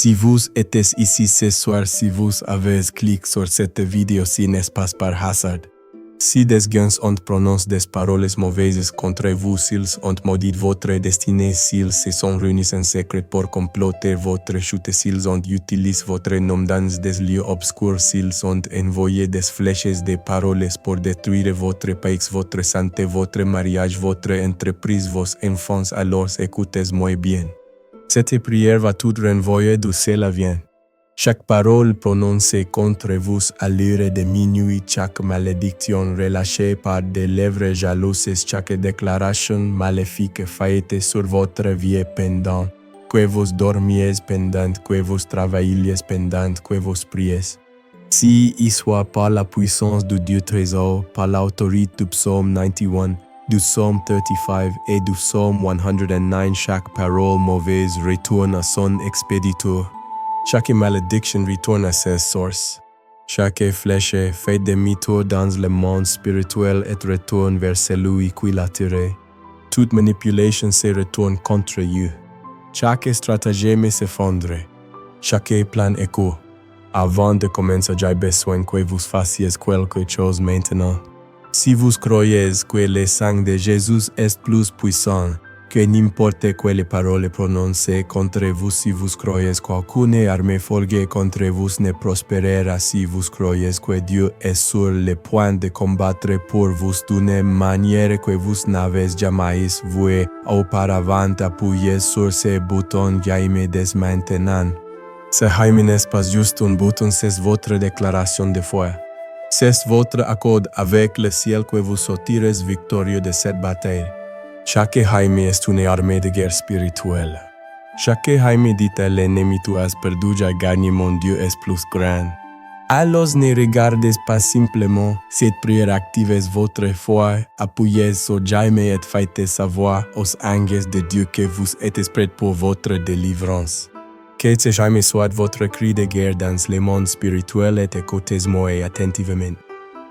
Si vous êtes ici ce soir, si vous avez cliqué sur cette vidéo, ce n'est pas par hasard. Si des gens ont prononcé des paroles mauvaises contre vous, s'ils ont maudit votre destinée, s'ils se sont réunis en secret pour comploter votre chute, s'ils ont utilisé votre nom dans des lieux obscurs, s'ils ont envoyé des flèches de paroles pour détruire votre pays, votre santé, votre mariage, votre entreprise, vos enfants, alors écoutez-moi bien. Cette prière va tout renvoyer d'où cela vient. Chaque parole prononcée contre vous à l'heure de minuit, chaque malédiction relâchée par des lèvres jalouses, chaque déclaration maléfique faite sur votre vie pendant que vous dormiez, pendant que vous travailliez, pendant que vous priez. Si il soit par la puissance du Dieu trésor, par l'autorité du psaume 91, du psaume 35 et du psaume 109, chaque parole mauvaise retourne à son expéditeur. Chaque malédiction retourne à ses sources. Chaque flèche fait demi-tour dans le monde spirituel et retourne vers celui qui l'a tiré. Toute manipulation se retourne contre vous. Chaque stratagème s'effondre. Chaque plan échoue. Avant de commencer, j'ai besoin que vous fassiez quelque chose maintenant. Si vous croyez que le sang de Jésus est plus puissant que n'importe quelle parole prononcée contre vous, si vous croyez qu'aucune armée forgée contre vous ne prospérera, si vous croyez que Dieu est sur le point de combattre pour vous d'une manière que vous n'avez jamais vu auparavant, appuyez sur ce bouton Jaime dès maintenant. Ce Jaime n'est pas juste un bouton, c'est votre déclaration de foi. C'est votre accord avec le ciel que vous sortirez victorieux de cette bataille. Chaque Jaime est une armée de guerre spirituelle. Chaque Jaime dit à l'ennemi: tu as perdu, j'ai gagné, mon Dieu est plus grand. Alors ne regardez pas simplement cette prière, activez votre foi, appuyez sur Jaime et faites savoir aux anges de Dieu que vous êtes prêts pour votre délivrance. Que ce Jaime soit votre cri de guerre dans le monde spirituel et écoutez-moi attentivement.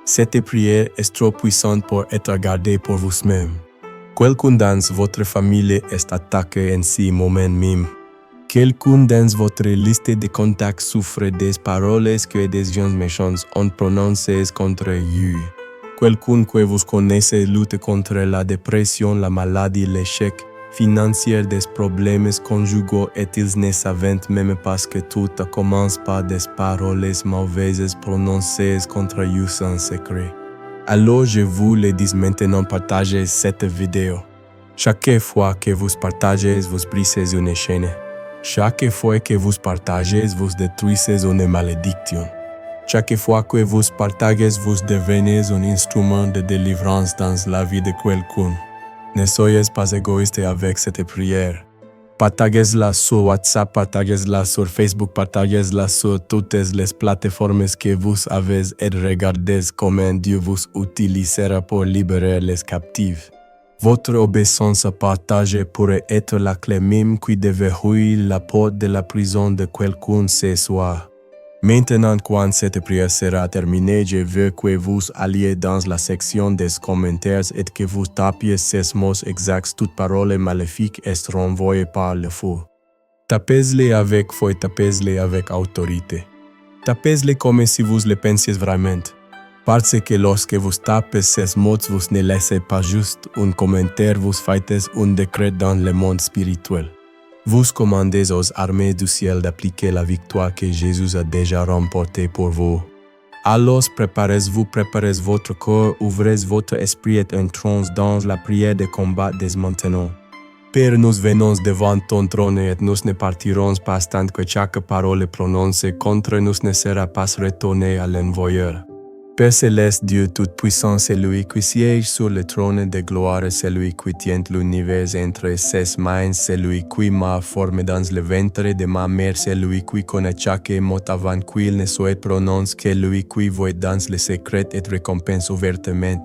Cette prière est trop puissante pour être gardée pour vous-même. Quelqu'un dans votre famille est attaqué en ce moment même. Quelqu'un dans votre liste de contacts souffre des paroles que des gens méchants ont prononcées contre vous. Quelqu'un que vous connaissez lutte contre la dépression, la maladie, l'échec financier, des problèmes conjugaux, et ils ne savent même pas que tout commence par des paroles mauvaises prononcées contre vous en secret. Alors je vous le dis maintenant, partagez cette vidéo. Chaque fois que vous partagez, vous brisez une chaîne. Chaque fois que vous partagez, vous détruisez une malédiction. Chaque fois que vous partagez, vous devenez un instrument de délivrance dans la vie de quelqu'un. Ne soyez pas égoïste avec cette prière. Partagez-la sur WhatsApp, partagez-la sur Facebook, partagez-la sur toutes les plateformes que vous avez et regardez comment Dieu vous utilisera pour libérer les captifs. Votre obéissance à partager pourrait être la clé même qui déverrouille la porte de la prison de quelqu'un ce soir. Maintenant, quand cette prière sera terminée, je veux que vous alliez dans la section des commentaires et que vous tapiez ces mots exacts. Toute parole maléfique est renvoyée par le feu. Tapez-les avec foi, tapez-les avec autorité. Tapez-les comme si vous le pensiez vraiment. Parce que lorsque vous tapez ces mots, vous ne laissez pas juste un commentaire, vous faites un décret dans le monde spirituel. Vous commandez aux armées du ciel d'appliquer la victoire que Jésus a déjà remportée pour vous. Alors préparez-vous, préparez votre corps, ouvrez votre esprit et entrons dans la prière de combat dès maintenant. Père, nous venons devant ton trône et nous ne partirons pas tant que chaque parole prononcée contre nous ne sera pas retournée à l'envoyeur. Père céleste, Dieu tout-puissant, celui qui siège sur le trône de gloire, celui qui tient l'univers entre ses mains, celui qui m'a formé dans le ventre de ma mère, celui qui connaît chaque mot avant qu'il ne soit prononcé, celui qui voit dans le secret et récompense ouvertement.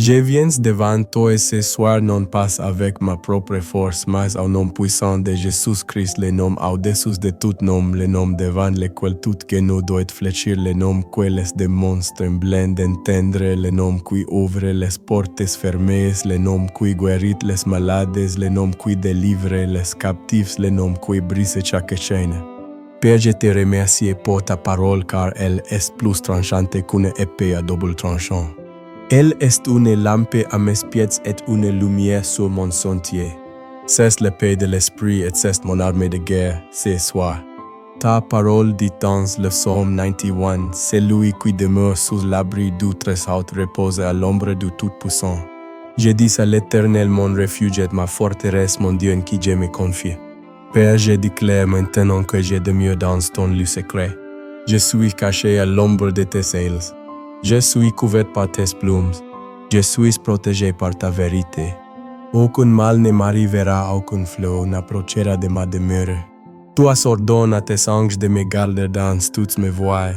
Je viens devant toi ce soir non pas avec ma propre force, mais au nom puissant de Jésus-Christ, le nom au-dessus de tout nom, le nom devant lequel tout genou doit fléchir, le nom que les démons tremblent d'entendre, le nom qui ouvre les portes fermées, le nom qui guérit les malades, le nom qui délivre les captifs, le nom qui brise chaque chaîne. Père, je te remercie pour ta parole car elle est plus tranchante qu'une épée à double tranchant. Elle est une lampe à mes pieds et une lumière sur mon sentier. C'est la paix de l'esprit et c'est mon armée de guerre ce soir. Ta parole dit dans le psaume 91, celui qui demeure sous l'abri du Très-Haut repose à l'ombre du Tout-Puissant. Je dis à l'Éternel mon refuge et ma forteresse, mon Dieu en qui je me confie. Père, je déclare maintenant que je demeure dans ton lieu secret. Je suis caché à l'ombre de tes ailes. Je suis couvert par tes plumes. Je suis protégé par ta vérité. Aucun mal ne m'arrivera, aucun flot n'approchera de ma demeure. Toi ordonnes à tes anges de me garder dans toutes mes voies.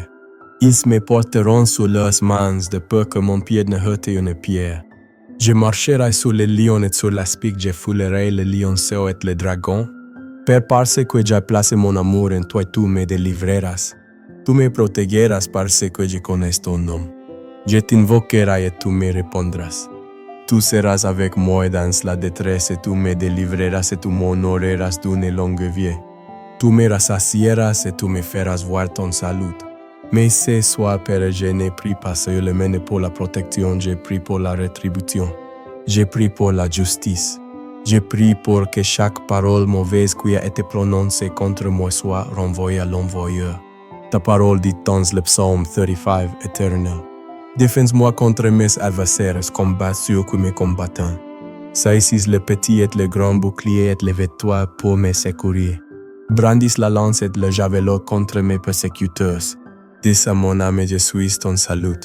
Ils me porteront sur leurs mains de peur que mon pied ne heurte une pierre. Je marcherai sur les lions et sur l'aspic, je foulerai le lionceau et le dragon. Père, parce que j'ai placé mon amour en toi, tu me délivreras. Tu me protégeras parce que je connais ton nom. Je t'invoquerai et tu me répondras. Tu seras avec moi dans la détresse et tu me délivreras et tu m'honoreras d'une longue vie. Tu me rassasieras et tu me feras voir ton salut. Mais ce soir, Père, je n'ai pris pas seulement pour la protection, j'ai pris pour la rétribution. J'ai pris pour la justice. Je prie pour que chaque parole mauvaise qui a été prononcée contre moi soit renvoyée à l'envoyeur. Ta parole dit dans le psaume 35, éternel. Défends-moi contre mes adversaires, combat ceux qui me combattent. Saisis le petit et le grand bouclier et lève-toi pour me secourir. Brandis la lance et le javelot contre mes persécuteurs. Dis à mon âme, je suis ton salut.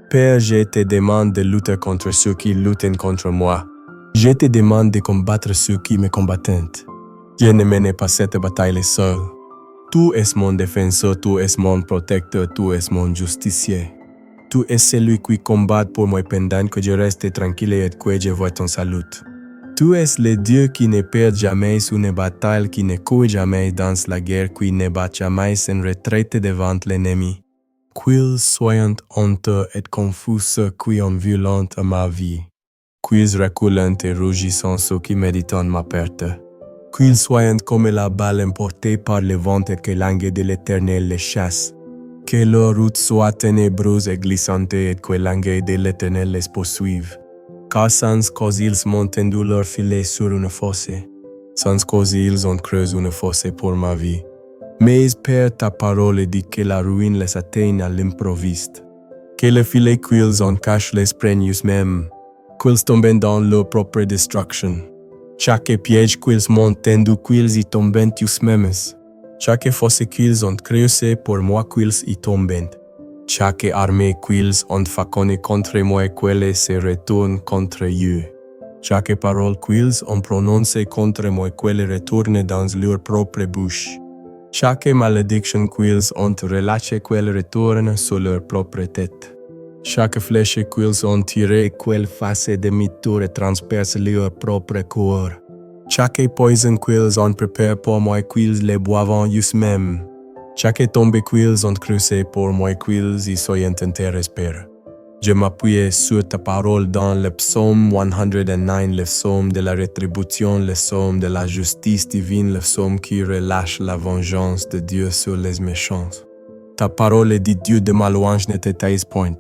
Père, je te demande de lutter contre ceux qui luttent contre moi. Je te demande de combattre ceux qui me combattent. Je ne mène pas cette bataille seul. Tu es mon défenseur, tu es mon protecteur, tu es mon justicier. Tu es celui qui combat pour moi pendant que je reste tranquille et que je vois ton salut. Tu es le Dieu qui ne perd jamais une bataille, qui ne court jamais dans la guerre, qui ne bat jamais en retraite devant l'ennemi. Qu'ils soient honteux et confus ceux qui ont violent à ma vie. Qu'ils reculent et rougissent ceux qui méditent ma perte. Qu'ils soient comme la balle emportée par le vent et que l'ange de l'Éternel les chasse. Que leur route soit ténébreuse et glissante et que l'ange de l'Éternel les poursuive. Car sans cause ils m'ont tendu leur filet sur une fosse. Sans cause ils ont creusé une fosse pour ma vie. Mais Père, ta parole dit que la ruine les atteigne à l'improviste. Que le filet qu'ils ont caché les prennent eux-mêmes. Qu'ils tombent dans leur propre destruction. Chaque piège qu'ils m'ont tendu, qu'ils y tombent eux-mêmes. Chaque fosse qu'ils ont creusée pour moi, qu'ils y tombent. Chaque armée qu'ils ont façonnée contre moi, qu'elle se retourne contre eux. Chaque parole qu'ils ont prononcée contre moi, qu'elle retourne dans leur propre bouche. Chaque malédiction qu'ils ont relâchée, qu'elle retourne sur leur propre tête. Chaque flèche qu'ils ont tirée, qu'elle fasse demi-tour et transperce leur propre corps. Chaque poison qu'ils ont préparé pour moi, qu'ils les boivent eux-mêmes. Chaque tombe qu'ils ont creusé pour moi, qu'ils y soient tentés respirer. Je m'appuie sur ta parole dans le psaume 109, le psaume de la rétribution, le psaume de la justice divine, le psaume qui relâche la vengeance de Dieu sur les méchants. Ta parole dit Dieu de ma louange ne te taise point.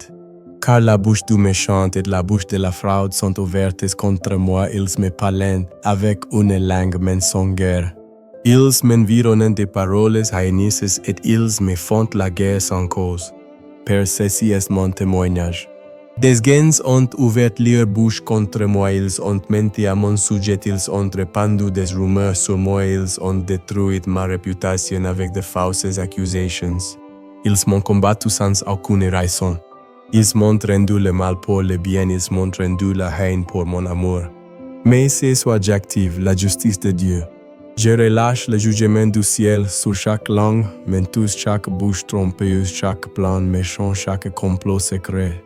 Car la bouche du méchant et la bouche de la fraude sont ouvertes contre moi, ils me parlent avec une langue mensongère. Ils m'environnent de paroles haineuses et ils me font la guerre sans cause. Père, ceci est mon témoignage. Des gens ont ouvert leur bouche contre moi, ils ont menti à mon sujet, ils ont répandu des rumeurs sur moi, ils ont détruit ma réputation avec de fausses accusations. Ils m'ont combattu sans aucune raison. Ils m'ont rendu le mal pour le bien, ils m'ont rendu la haine pour mon amour. Mais c'est soit adjective, la justice de Dieu. Je relâche le jugement du ciel sur chaque langue, menteuse, chaque bouche trompeuse, chaque plan méchant, chaque complot secret.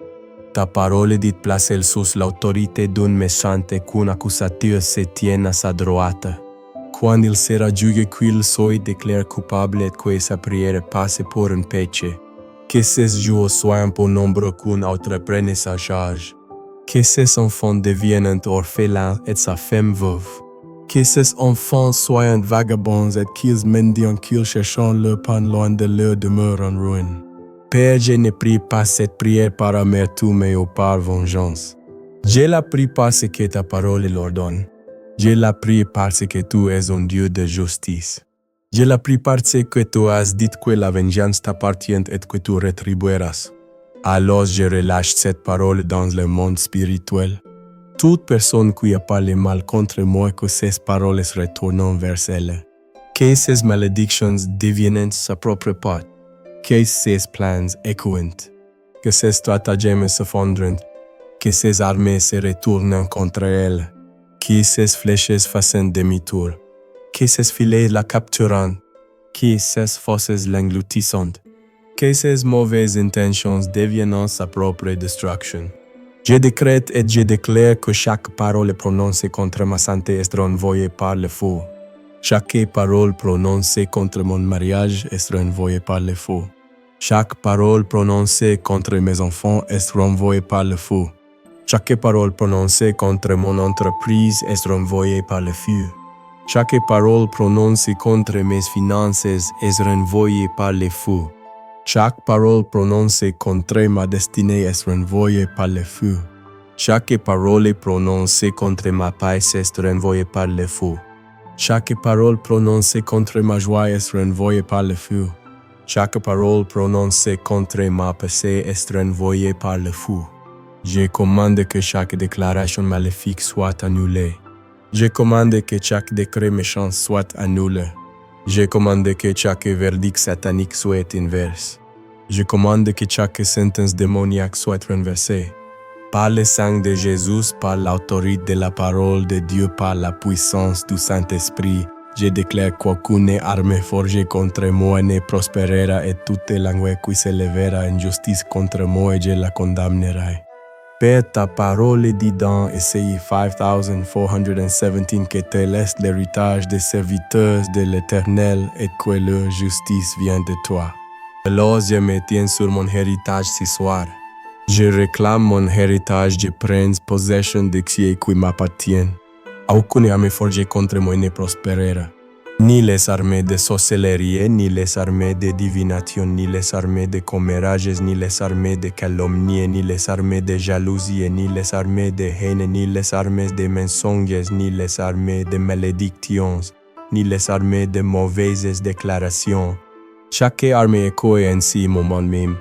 Ta parole dit placer sous l'autorité d'un méchant et qu'un accusateur se tienne à sa droite. Quand il sera jugé qu'il soit déclaré coupable et que sa prière passe pour un péché. Que ces jours soient pour nombre qu'un autre prenne sa charge. Que ses enfants deviennent orphelins et sa femme veuve. Que ces enfants soient vagabonds et qu'ils mendient qu'ils cherchent leur pain loin de leur demeure en ruine. Père, je ne prie pas cette prière par amertume mais par vengeance. Je la prie parce que ta parole l'ordonne. Je la prie parce que tu es un Dieu de justice. Je la prie parce que tu as dit que la vengeance t'appartient et que tu rétribueras. Alors je relâche cette parole dans le monde spirituel. Toute personne qui a parlé mal contre moi, que ces paroles retournent vers elle. Que ces malédictions deviennent sa propre part. Que ces plans échouent. Que ces stratagèmes se fondrent. Que ces armées se retournent contre elle. Que ces flèches fassent demi-tour. Que ces filets la capturent. Que ces fosses l'engloutissent. Que ces mauvaises intentions deviennent sa propre destruction. Je décrète et je déclare que chaque parole prononcée contre ma santé est renvoyée par le feu. Chaque parole prononcée contre mon mariage est renvoyée par le feu. Chaque parole prononcée contre mes enfants est renvoyée par le feu. Chaque parole prononcée contre mon entreprise est renvoyée par le feu. Chaque parole prononcée contre mes finances est renvoyée par le feu. Chaque parole prononcée contre ma destinée est renvoyée par le feu. Chaque parole prononcée contre ma paix est renvoyée par le feu. Chaque parole prononcée contre ma joie est renvoyée par le feu. Chaque parole prononcée contre ma paix est renvoyée par le feu. Je commande que chaque déclaration maléfique soit annulée. Je commande que chaque décret méchant soit annulé. Je commande que chaque verdict satanique soit inverse. Je commande que chaque sentence démoniaque soit renversée. Par le sang de Jésus, par l'autorité de la parole de Dieu, par la puissance du Saint-Esprit, je déclare qu'aucune arme forgée contre moi ne prospérera et toute langue qui se lèvera en justice contre moi, je la condamnerai. Père, ta parole dit dans Ésaïe 5417 que tel est l'héritage des serviteurs de l'Éternel et que leur justice vient de toi. Alors je me tiens sur mon héritage ce soir. Je réclame mon héritage, je prends possession de ce qui m'appartient. Aucune arme forgée contre moi ne prospérera. Ni les armées de sorcellerie, ni les armées de divination, ni les armées de commérages, ni les armées de calomnie, ni les armées de jalousie, ni les armées de haine, ni les armées de mensonges, ni les armées de malédictions, ni les armées de mauvaises déclarations. Chaque arme échoue ainsi moment même.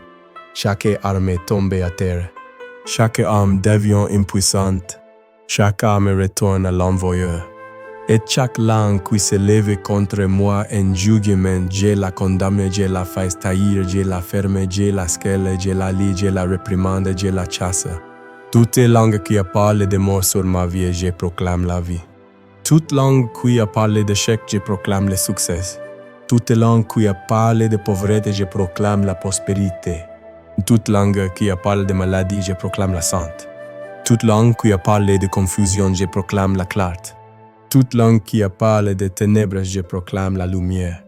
Chaque arme tombe à terre. Chaque arme devient impuissante. Chaque arme retourne à l'envoyeur. Et chaque langue qui se lève contre moi en jugement, je la condamne, je la fais taillir, je la ferme, je la scelle, je la lie, je la réprimande, je la chasse. Toute langue qui a parlé de mort sur ma vie, je proclame la vie. Toute langue qui a parlé d'échec, je proclame le succès. Toute langue qui a parlé de pauvreté, je proclame la prospérité. Toute langue qui a parlé de maladie, je proclame la santé. Toute langue qui a parlé de confusion, je proclame la clarté. Toute langue qui a parlé de ténèbres, je proclame la lumière.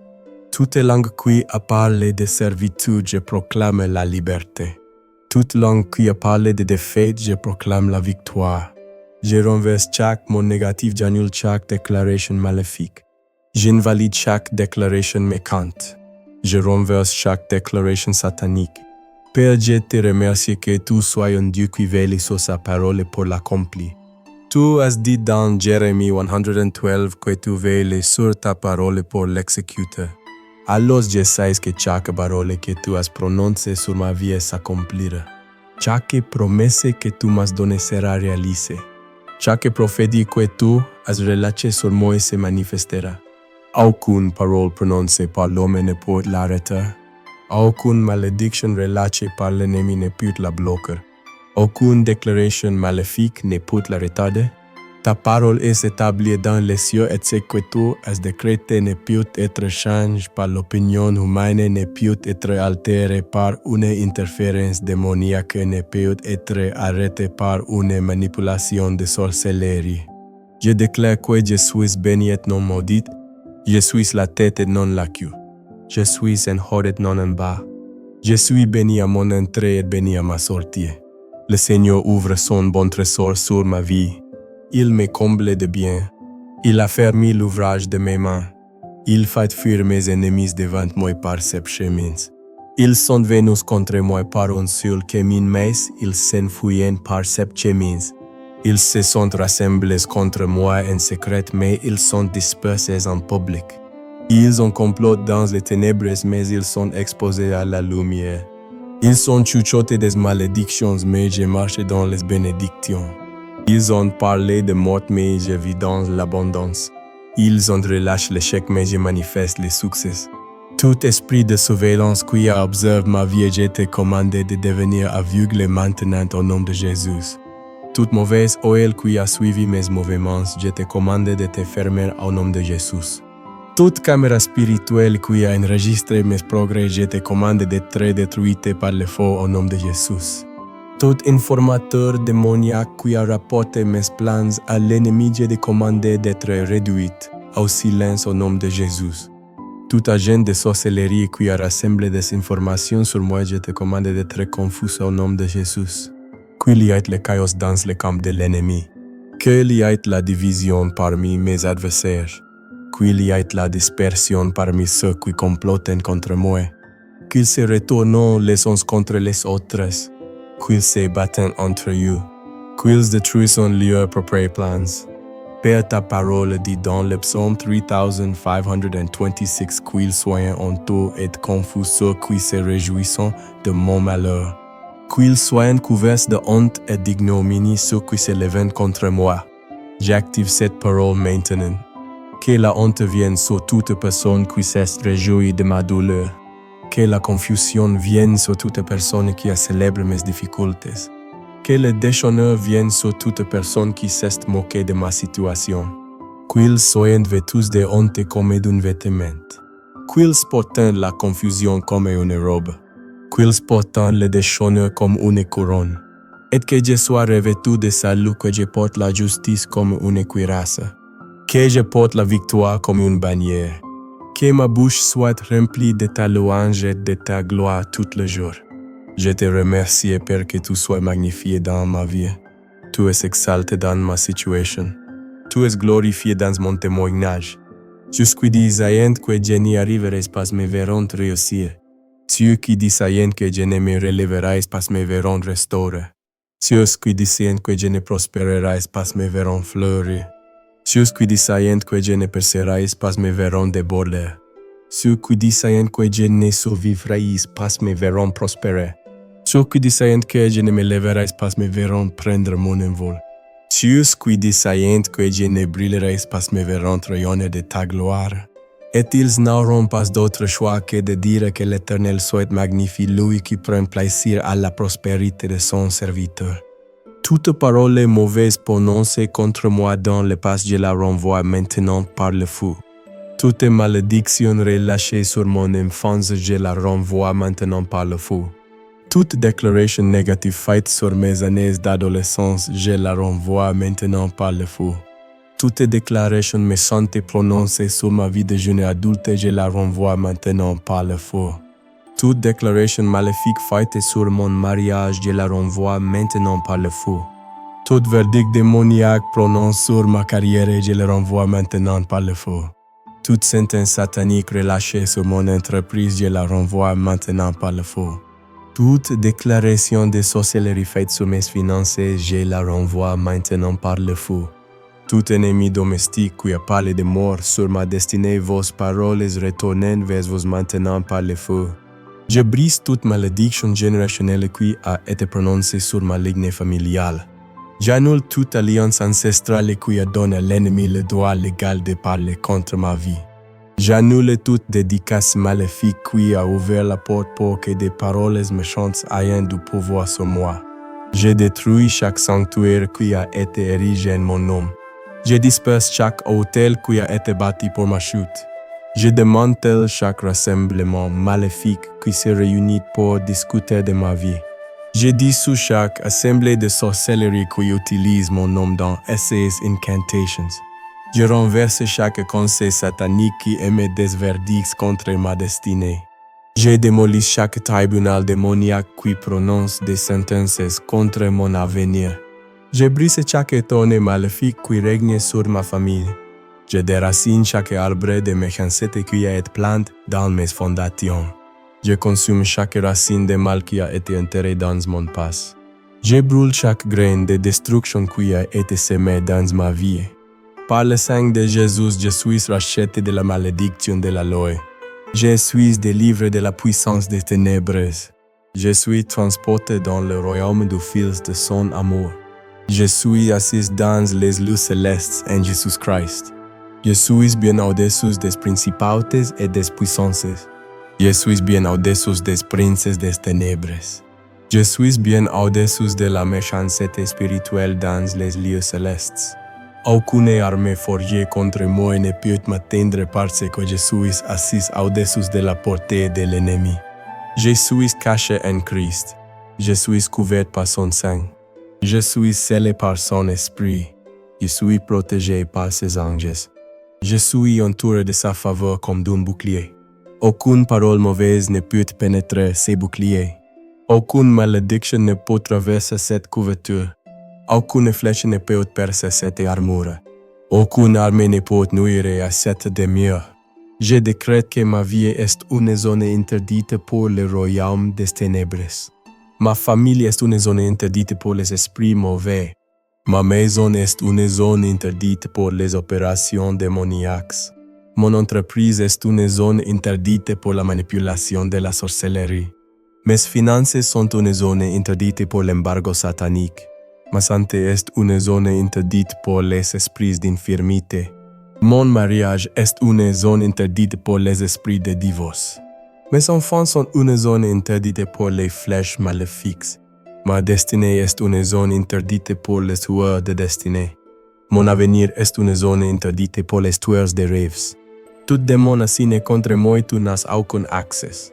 Toute langue qui a parlé de servitude, je proclame la liberté. Toute langue qui a parlé de défaite, je proclame la victoire. Je renverse chaque mot négatif, j'annule chaque déclaration maléfique. J'invalide chaque déclaration méchante. Je renverse chaque déclaration satanique. Père, je te remercie que tu sois un Dieu qui veille sur sa parole pour l'accomplir. Tu as dit dans Jérémie 112 que tu veilles sur ta parole pour l'exécuter. Alors je sais que chaque parole que tu as prononcée sur ma vie s'accomplira. Chaque promesse que tu m'as donnée sera réalisée. Chaque prophétie que tu as relâchée sur moi se manifestera. Aucune parole prononcée par l'homme ne peut l'arrêter. Aucune malédiction relâchée par l'ennemi ne peut la bloquer. Aucune déclaration maléfique ne peut la retarder. Ta parole est établie dans les cieux et ce que tu as décrété ne peut être changé par l'opinion humaine, ne peut être altéré par une interférence démoniaque, ne peut être arrêté par une manipulation de sorcellerie. Je déclare que je suis béni et non maudit. Je suis la tête et non la queue. Je suis en haut et non en bas. Je suis béni à mon entrée et béni à ma sortie. Le Seigneur ouvre son bon trésor sur ma vie. Il me comble de bien. Il a fermé l'ouvrage de mes mains. Il fait fuir mes ennemis devant moi par ses chemins. Ils sont venus contre moi par un seul chemin, mais ils s'enfuient par ses chemins. Ils se sont rassemblés contre moi en secret, mais ils sont dispersés en public. Ils ont complot dans les ténèbres, mais ils sont exposés à la lumière. Ils ont chuchoté des malédictions, mais je marche dans les bénédictions. Ils ont parlé de mort, mais je vis dans l'abondance. Ils ont relâché l'échec, mais je manifeste le succès. Tout esprit de surveillance qui a observé ma vie, j'ai été commandé de devenir aveugle maintenant au nom de Jésus. Toute mauvaise oeil qui a suivi mes mouvements, j'ai été commandé de te fermer au nom de Jésus. Toute caméra spirituelle qui a enregistré mes progrès, j'ai été commandé d'être détruite par le feu au nom de Jésus. Tout informateur démoniaque qui a rapporté mes plans à l'ennemi, j'ai été commandé d'être réduit au silence au nom de Jésus. Tout agent de sorcellerie qui a rassemblé des informations sur moi, j'ai été commandé d'être confus au nom de Jésus. Qu'il y ait le chaos dans le camp de l'ennemi. Qu'il y ait la division parmi mes adversaires. Qu'il y ait la dispersion parmi ceux qui complotent contre moi. Qu'ils se retournent les uns contre les autres. Qu'ils se battent entre eux. Qu'ils détruisent leurs propres plans. Père, ta parole dit dans le psaume 3526 qu'ils soient honteux et confus ceux qui se réjouissent de mon malheur. Qu'ils soient couverts de honte et d'ignominie ceux qui se lèvent contre moi. J'active cette parole maintenant. Que la honte vienne sur toute personne qui se réjouit de ma douleur. Que la confusion vienne sur toute personne qui célèbre mes difficultés. Que le déshonneur vienne sur toute personne qui s'est moquée de ma situation. Qu'ils soient vêtus de honte comme d'un vêtement. Qu'ils portent la confusion comme une robe. Qu'ils portent le déshonneur comme une couronne. Et que je sois revêtu de salut, que je porte la justice comme une cuirasse. Que je porte la victoire comme une bannière. Que ma bouche soit remplie de ta louange et de ta gloire tout le jour. Je te remercie, Père, que tu sois magnifié dans ma vie. Tu es exalté dans ma situation. Tu es glorifié dans mon témoignage. Jusqu'à disant que je n'y arriverai pas, me verront réussir. Ceux qui disent que je ne me relèverai pas, me verront restaurer. Ceux qui disent que je ne prospérerai pas, me verront fleurir. Ceux qui disent que je ne percerai pas, me verront déborder. Ceux qui disent que je ne survivrai pas, me verront prospérer. Ceux qui disent que je ne me lèverai pas, me verront prendre mon envol. Ceux qui disent que je ne brillerai pas, me verront rayonner de ta gloire. Et ils n'auront pas d'autre choix que de dire que l'Éternel soit magnifié, lui qui prend plaisir à la prospérité de son serviteur. Toute parole mauvaise prononcée contre moi dans le passé, je la renvoie maintenant par le feu. Toute malédiction relâchée sur mon enfance, je la renvoie maintenant par le feu. Toute déclaration négative faite sur mes années d'adolescence, je la renvoie maintenant par le feu. Toute déclaration méchante prononcée sur ma vie de jeune adulte, je la renvoie maintenant par le feu. Toute déclaration maléfique faite sur mon mariage, je la renvoie maintenant par le feu. Tout verdict démoniaque prononcé sur ma carrière, je le renvoie maintenant par le feu. Toute sentence satanique relâchée sur mon entreprise, je la renvoie maintenant par le feu. Toute déclaration de sorcellerie faite sur mes finances, je la renvoie maintenant par le feu. Tout ennemi domestique qui a parlé de mort sur ma destinée, vos paroles retournent vers vous maintenant par le feu. Je brise toute malédiction générationnelle qui a été prononcée sur ma lignée familiale. J'annule toute alliance ancestrale qui a donné à l'ennemi le droit légal de parler contre ma vie. J'annule toute dédicace maléfique qui a ouvert la porte pour que des paroles méchantes aient du pouvoir sur moi. Je détruis chaque sanctuaire qui a été érigé en mon nom. Je disperse chaque hôtel qui a été bâti pour ma chute. Je démantèle chaque rassemblement maléfique qui se réunit pour discuter de ma vie. Je dissous chaque assemblée de sorcellerie qui utilise mon nom dans ses incantations. Je renverse chaque conseil satanique qui émet des verdicts contre ma destinée. Je démolis chaque tribunal démoniaque qui prononce des sentences contre mon avenir. Je brise chaque étonné maléfique qui règne sur ma famille. Je déracine chaque arbre de méchanceté qui a été planté dans mes fondations. Je consume chaque racine de mal qui a été enterrée dans mon passé. Je brûle chaque grain de destruction qui a été semé dans ma vie. Par le sang de Jésus, je suis racheté de la malédiction de la loi. Je suis délivré de la puissance des ténèbres. Je suis transporté dans le royaume du Fils de son amour. Je suis assis dans les lieux célestes en Jésus-Christ. Je suis bien au-dessus des principautés et des puissances. Je suis bien au-dessus des princes des ténèbres. Je suis bien au-dessus de la méchanceté spirituelle dans les lieux célestes. Aucune armée forgée contre moi ne peut m'atteindre parce que je suis assis au-dessus de la portée de l'ennemi. Je suis caché en Christ. Je suis couvert par son sang. Je suis scellé par son esprit. Je suis protégé par ses anges. Je suis entouré de sa faveur comme d'un bouclier. Aucune parole mauvaise ne peut pénétrer ces boucliers. Aucune malédiction ne peut traverser cette couverture. Aucune flèche ne peut percer cette armure. Aucune armée ne peut nuire à cette demeure. Je décrète que ma vie est une zone interdite pour le royaume des ténèbres. Ma famille est une zone interdite pour les esprits mauvais. Ma maison est une zone interdite pour les opérations démoniaques. Mon entreprise est une zone interdite pour la manipulation de la sorcellerie. Mes finances sont une zone interdite pour l'embargo satanique. Ma santé est une zone interdite pour les esprits d'infirmité. Mon mariage est une zone interdite pour les esprits de divorce. Mes enfants sont une zone interdite pour les flèches maléfiques. Ma destinée est une zone interdite pour les tueurs de destinée. Mon avenir est une zone interdite pour les tueurs de rêves. Tout démon assigné contre moi, tu n'as aucun accès.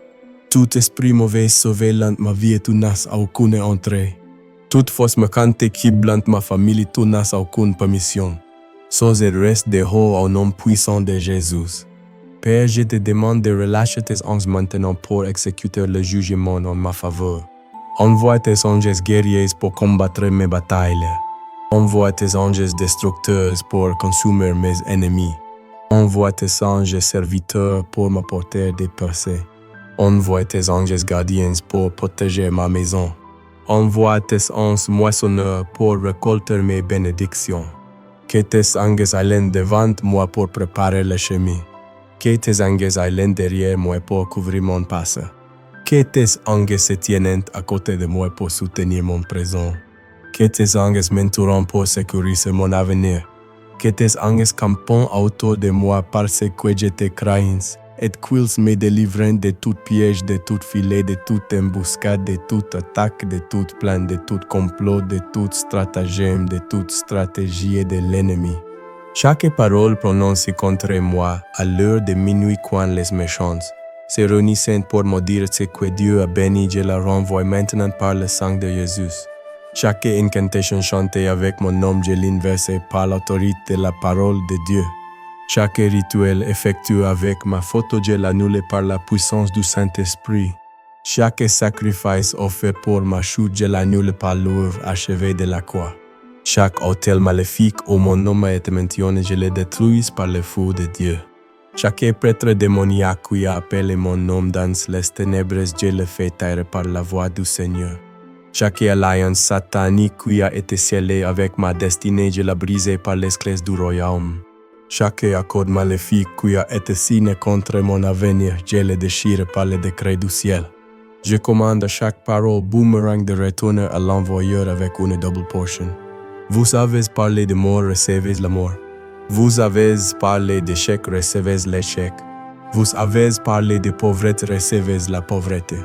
Tout esprit mauvais surveillant ma vie, tu n'as aucune entrée. Toute force méchante qui blante ma famille, tu n'as aucune permission. Sois et reste dehors au nom puissant de Jésus. Père, je te demande de relâcher tes anges maintenant pour exécuter le jugement en ma faveur. Envoie tes anges guerriers pour combattre mes batailles. Envoie tes anges destructeurs pour consumer mes ennemis. Envoie tes anges serviteurs pour m'apporter des percées. Envoie tes anges gardiens pour protéger ma maison. Envoie tes anges moissonneurs pour récolter mes bénédictions. Que tes anges aillent devant moi pour préparer le chemin. Que tes anges aillent derrière moi pour couvrir mon passé. Que tes anges se tiennent à côté de moi pour soutenir mon présent. Que tes anges m'entourent pour sécuriser mon avenir. Que tes anges campent autour de moi parce que je te crains. Et qu'ils me délivrent de tout piège, de tout filet, de toute embuscade, de toute attaque, de tout plan, de tout complot, de tout stratagème, de toute stratégie de l'ennemi. Chaque parole prononcée contre moi à l'heure de minuit quand les méchants se réunissent pour maudire ce que Dieu a béni, je la renvoie maintenant par le sang de Jésus. Chaque incantation chantée avec mon nom, je l'inverse par l'autorité de la parole de Dieu. Chaque rituel effectué avec ma photo, je l'annule par la puissance du Saint-Esprit. Chaque sacrifice offert pour ma chute, je l'annule par l'œuvre achevée de la croix. Chaque autel maléfique où mon nom a été mentionné, je le détruis par le feu de Dieu. Chaque prêtre démoniaque qui a appelé mon nom dans les ténèbres, je le fais taire par la voix du Seigneur. Chaque alliance satanique qui a été scellée avec ma destinée, je la brise par les clés du royaume. Chaque accord maléfique qui a été signé contre mon avenir, je le déchire par le décret du ciel. Je commande à chaque parole boomerang de retourner à l'envoyeur avec une double portion. Vous avez parlé de mort, recevez la mort. Vous avez parlé d'échec, recevez l'échec. Vous avez parlé de pauvreté, recevez la pauvreté.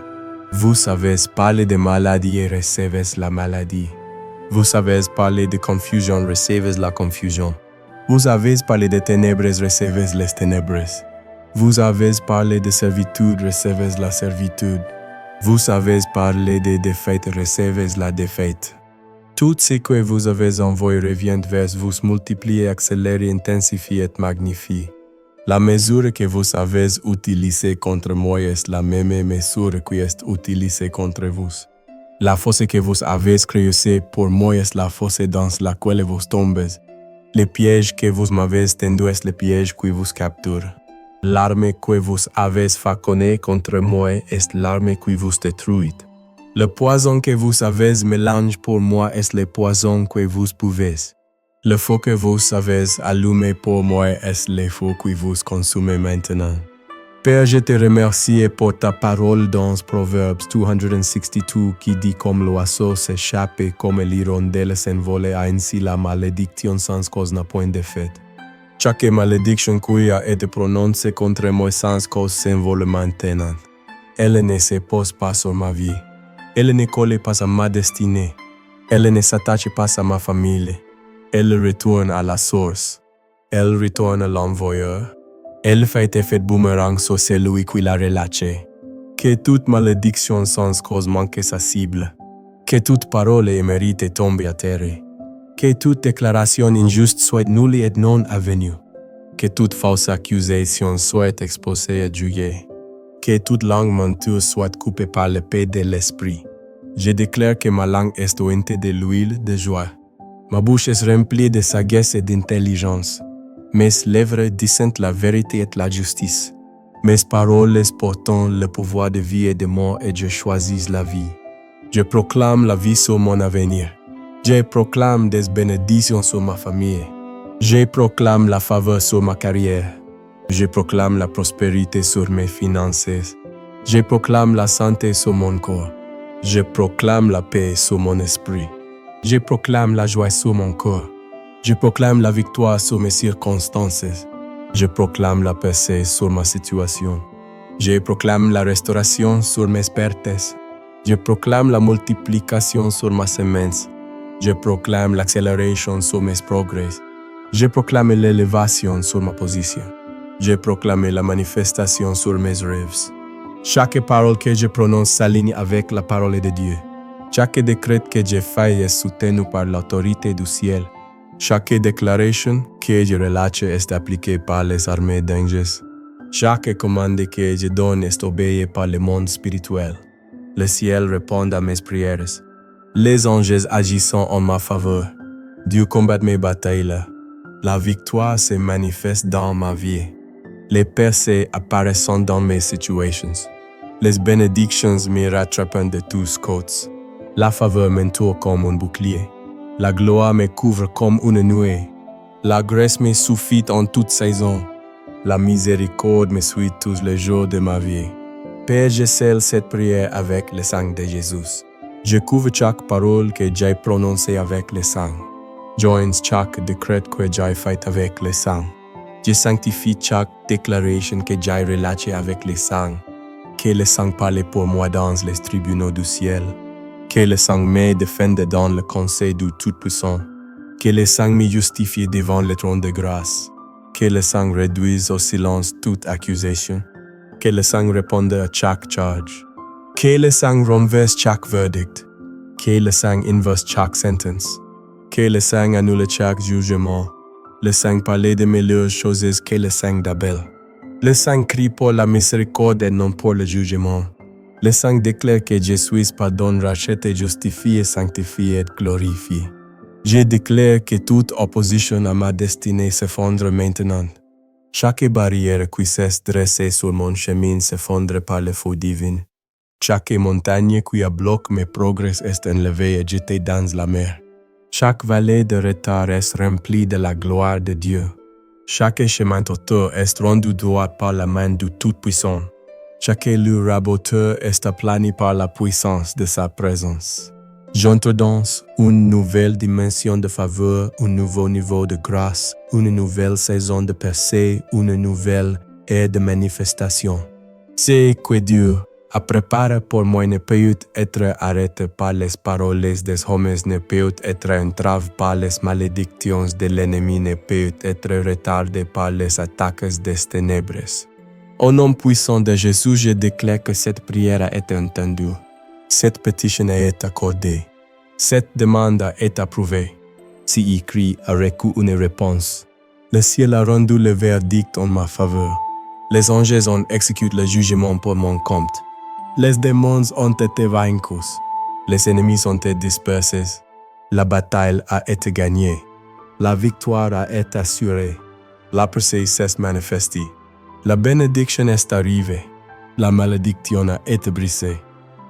Vous avez parlé de maladie, recevez la maladie. Vous avez parlé de confusion, recevez la confusion. Vous avez parlé de ténèbres, recevez les ténèbres. Vous avez parlé de servitude, recevez la servitude. Vous avez parlé de défaite, recevez la défaite. Tout ce que vous avez envoyé revient vers vous, multiplie, accélère, intensifie et magnifie. La mesure que vous avez utilisée contre moi est la même mesure qui est utilisée contre vous. La fosse que vous avez creusée pour moi est la fosse dans laquelle vous tombez. Les pièges que vous m'avez tendus est les pièges qui vous capturent. L'arme que vous avez façonnée contre moi est l'arme qui vous détruit. Le poison que vous avez mélangé pour moi est le poison que vous pouvez. Le feu que vous avez allumé pour moi est le feu que vous consumez maintenant. Père, je te remercie pour ta parole dans Proverbes 262 qui dit comme l'oiseau s'échappe et comme l'hirondelle s'envole, ainsi la malédiction sans cause n'a point de fait. Chaque malédiction qui a été prononcée contre moi sans cause s'envole maintenant. Elle ne se pose pas sur ma vie. Elle ne colle pas à ma destinée. Elle ne s'attache pas à ma famille. Elle retourne à la source. Elle retourne à l'envoyeur. Elle fait effet boomerang sur celui qui l'a relâché. Que toute malédiction sans cause manque sa cible. Que toute parole émérite tombe à terre. Que toute déclaration injuste soit nulle et non avenue. Que toute fausse accusation soit exposée et jugée. Que toute langue menteuse soit coupée par l'épée de l'esprit. Je déclare que ma langue est ointe de l'huile de joie. Ma bouche est remplie de sagesse et d'intelligence. Mes lèvres disent la vérité et la justice. Mes paroles portent le pouvoir de vie et de mort et je choisis la vie. Je proclame la vie sur mon avenir. Je proclame des bénédictions sur ma famille. Je proclame la faveur sur ma carrière. Je proclame la prospérité sur mes finances. Je proclame la santé sur mon corps. Je proclame la paix sur mon esprit. Je proclame la joie sur mon corps. Je proclame la victoire sur mes circonstances. Je proclame la paix sur ma situation. Je proclame la restauration sur mes pertes. Je proclame la multiplication sur ma semence. Je proclame l'accélération sur mes progrès. Je proclame l'élévation sur ma position. Je proclame la manifestation sur mes rêves. Chaque parole que je prononce s'aligne avec la parole de Dieu. Chaque décret que je fais est soutenu par l'autorité du ciel. Chaque déclaration que je relâche est appliquée par les armées d'anges. Chaque commande que je donne est obéie par le monde spirituel. Le ciel répond à mes prières. Les anges agissent en ma faveur. Dieu combat mes batailles. La victoire se manifeste dans ma vie. Les percées apparaissent dans mes situations. Les bénédictions me rattrapent de tous côtés. La faveur m'entoure comme un bouclier. La gloire me couvre comme une nuée. La grâce me suffit en toute saison. La miséricorde me suit tous les jours de ma vie. Père, je scelle cette prière avec le sang de Jésus. Je couvre chaque parole que j'ai prononcée avec le sang. Joins chaque décret que j'ai fait avec le sang. Je sanctifie chaque déclaration que j'ai relâchée avec le sang. Que le sang parle pour moi dans les tribunaux du ciel. Que le sang me défende dans le conseil du Tout-Puissant. Que le sang me justifie devant le trône de grâce. Que le sang réduise au silence toute accusation. Que le sang réponde à chaque charge. Que le sang renverse chaque verdict. Que le sang inverse chaque sentence. Que le sang annule chaque jugement. Le sang parle de meilleures choses que le sang d'Abel. Le sang crie pour la miséricorde et non pour le jugement. Le sang déclare que je suis pardonné, racheté, justifié, sanctifié et glorifié. Je déclare que toute opposition à ma destinée s'effondre maintenant. Chaque barrière qui s'est dressée sur mon chemin s'effondre par le feu divin. Chaque montagne qui bloque mes progrès est enlevée et jetée dans la mer. Chaque vallée de retard est remplie de la gloire de Dieu. Chaque chemin tortueux est rendu droit par la main du Tout-Puissant. Chaque lieu raboteux est aplani par la puissance de sa présence. J'entre dans une nouvelle dimension de faveur, un nouveau niveau de grâce, une nouvelle saison de percée, une nouvelle ère de manifestation. C'est que Dieu a préparé pour moi ne peut être arrêté par les paroles des hommes, ne peut être entravé par les malédictions de l'ennemi, ne peut être retardé par les attaques des ténèbres. Au nom puissant de Jésus, je déclare que cette prière a été entendue. Cette pétition a été accordée. Cette demande a été approuvée. Si écrit a reçu une réponse. Le ciel a rendu le verdict en ma faveur. Les anges ont exécuté le jugement pour mon compte. Les démons ont été vaincus. Les ennemis ont été dispersés. La bataille a été gagnée. La victoire a été assurée. La percée s'est manifestée. La bénédiction est arrivée. La malédiction a été brisée.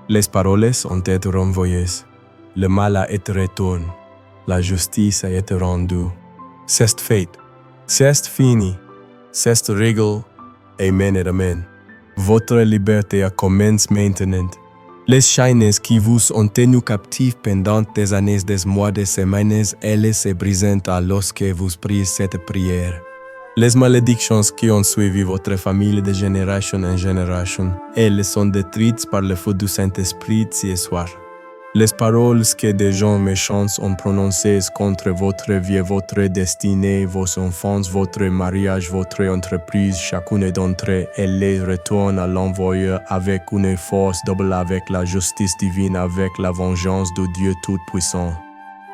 Les paroles ont été renvoyées. Le mal a été retourné. La justice a été rendue. C'est fait. C'est fini. C'est réglé. Amen et amen. Votre liberté a commencé maintenant. Les chaînes qui vous ont tenu captifs pendant des années, des mois, des semaines, elles se brisent lorsque vous priez cette prière. Les malédictions qui ont suivi votre famille de génération en génération, elles sont détruites par le feu du Saint-Esprit ce soir. Les paroles que des gens méchants ont prononcées contre votre vie, votre destinée, vos enfants, votre mariage, votre entreprise, chacune d'entre elles les retourne à l'envoyeur avec une force double, avec la justice divine, avec la vengeance de Dieu Tout-Puissant.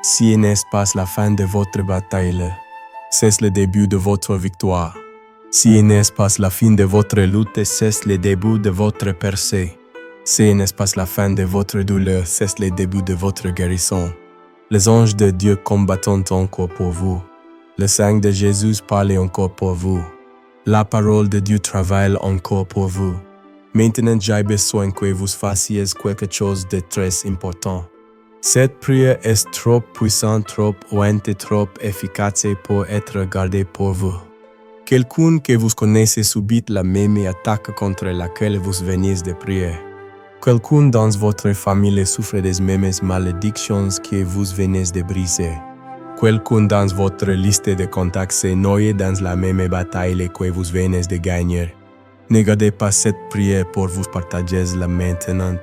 Si n'est pas la fin de votre bataille, c'est le début de votre victoire. Si n'est pas la fin de votre lutte, c'est le début de votre percée. Si n'est pas la fin de votre douleur, c'est le début de votre guérison. Les anges de Dieu combattent encore pour vous. Le sang de Jésus parle encore pour vous. La parole de Dieu travaille encore pour vous. Maintenant, j'ai besoin que vous fassiez quelque chose de très important. Cette prière est trop puissante, trop ouente, trop efficace pour être gardée pour vous. Quelqu'un que vous connaissez subit la même attaque contre laquelle vous venez de prier. Quelqu'un dans votre famille souffre des mêmes malédictions que vous venez de briser. Quelqu'un dans votre liste de contacts se noie dans la même bataille que vous venez de gagner. Ne gardez pas cette prière pour vous partager-la maintenant.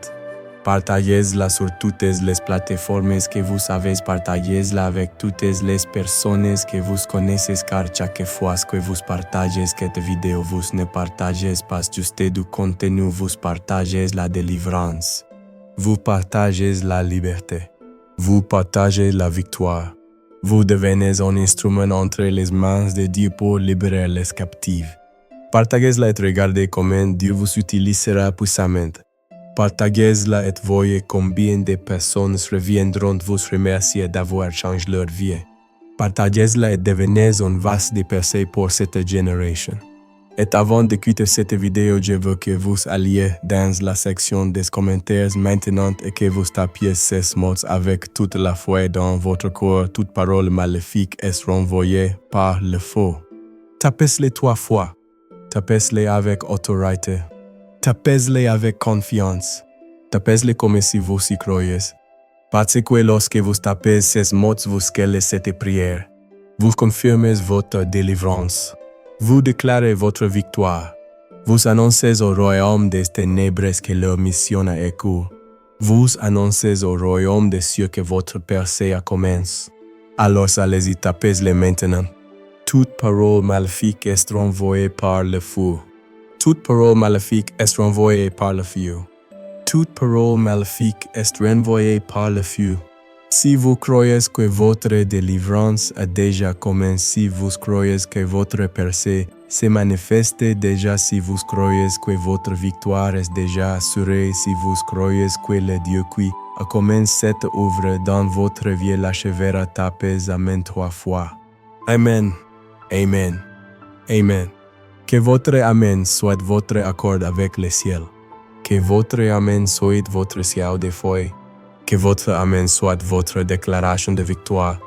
Partagez-la sur toutes les plateformes que vous avez, partagez-la avec toutes les personnes que vous connaissez, car chaque fois que vous partagez cette vidéo, vous ne partagez pas juste du contenu, vous partagez la délivrance. Vous partagez la liberté. Vous partagez la victoire. Vous devenez un instrument entre les mains de Dieu pour libérer les captifs. Partagez-la et regardez comment Dieu vous utilisera puissamment. Partagez-la et voyez combien de personnes reviendront vous remercier d'avoir changé leur vie. Partagez-la et devenez un vase de percée pour cette génération. Et avant de quitter cette vidéo, je veux que vous alliez dans la section des commentaires maintenant et que vous tapiez ces mots avec toute la foi dans votre cœur. Toute parole maléfique est renvoyée par le feu. Tapez-les 3 fois. Tapez-les avec autorité. Tapez-les avec confiance. Tapez-les comme si vous y croyez. Parce que lorsque vous tapez ces mots, vous scellez cette prière. Vous confirmez votre délivrance. Vous déclarez votre victoire. Vous annoncez au royaume des ténèbres que leur mission a échoué. Vous annoncez au royaume des cieux que votre percée a commencé. Alors allez-y, tapez-les maintenant. Toute parole maléfique est renvoyée par le feu. Toute parole maléfique est renvoyée par le feu. Toute parole maléfique est renvoyée par le feu. Si vous croyez que votre délivrance a déjà commencé, si vous croyez que votre percée se manifeste déjà, si vous croyez que votre victoire est déjà assurée, si vous croyez que le Dieu qui a commencé cette œuvre dans votre vie l'achèvera, tapez Amen 3 fois. Amen. Amen. Amen. Que votre Amen soit votre accord avec le ciel. Que votre Amen soit votre ciel de foi. Que votre Amen soit votre déclaration de victoire.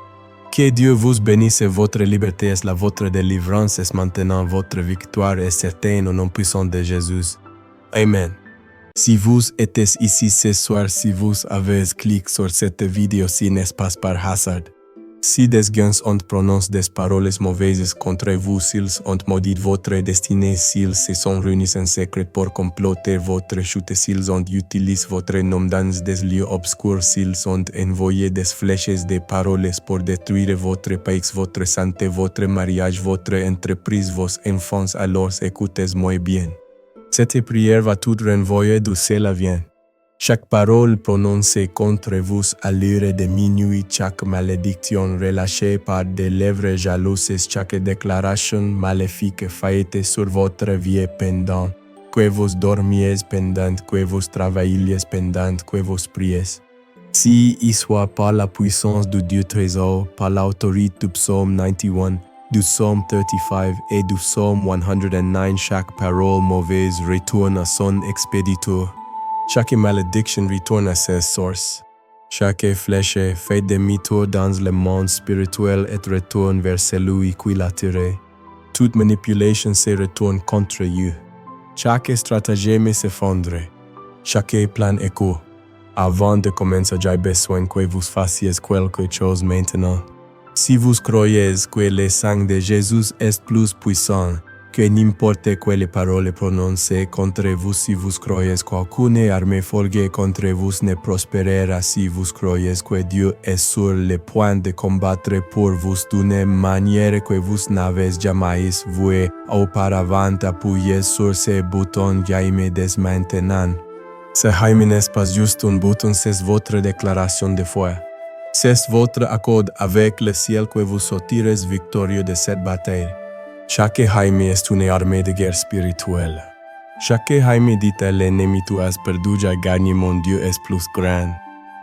Que Dieu vous bénisse, votre liberté est la votre délivrance est maintenant, votre victoire est certaine au nom puissant de Jésus. Amen. Si vous êtes ici ce soir, si vous avez cliqué sur cette vidéo, si n'est pas par hasard. Si des gens ont prononcé des paroles mauvaises contre vous, s'ils ont maudit votre destinée, s'ils se sont réunis en secret pour comploter votre chute, s'ils ont utilisé votre nom dans des lieux obscurs, s'ils ont envoyé des flèches de paroles pour détruire votre pays, votre santé, votre mariage, votre entreprise, vos enfants, alors écoutez-moi bien. Cette prière va tout renvoyer d'où cela vient. Chaque parole prononcée contre vous à l'heure de minuit, chaque malédiction relâchée par des lèvres jalouses, chaque déclaration maléfique faite sur votre vie pendant que vous dormiez, pendant que vous travailliez, pendant que vous priez. Si y soit par la puissance du Dieu trésor, par l'autorité du psaume 91, du psaume 35 et du psaume 109, chaque parole mauvaise retourne à son expéditeur. Chaque malédiction retourne à ses sources. Chaque flèche fait demi-tour dans le monde spirituel et retourne vers celui qui l'a tiré. Toute manipulation se retourne contre eux. Chaque stratagème s'effondre. Chaque plan échoue. Avant de commencer, j'ai besoin que vous fassiez quelque chose maintenant. Si vous croyez que le sang de Jésus est plus puissant que n'importe quelle parole prononcée contre vous, si vous croyez qu'aucune armée forgée contre vous ne prospérera, si vous croyez que Dieu est sur le point de combattre pour vous d'une manière que vous n'avez jamais vu auparavant, appuyez sur ce bouton jamais dès maintenant. Ce n'est pas juste un bouton, c'est votre déclaration de foi. C'est votre accord avec le ciel que vous sortirez victorieux de cette bataille. Chaque jaime est une armée de guerre spirituelle. Chaque jaime dit à l'ennemi tu as perdu, j'ai gagné, mon Dieu est plus grand.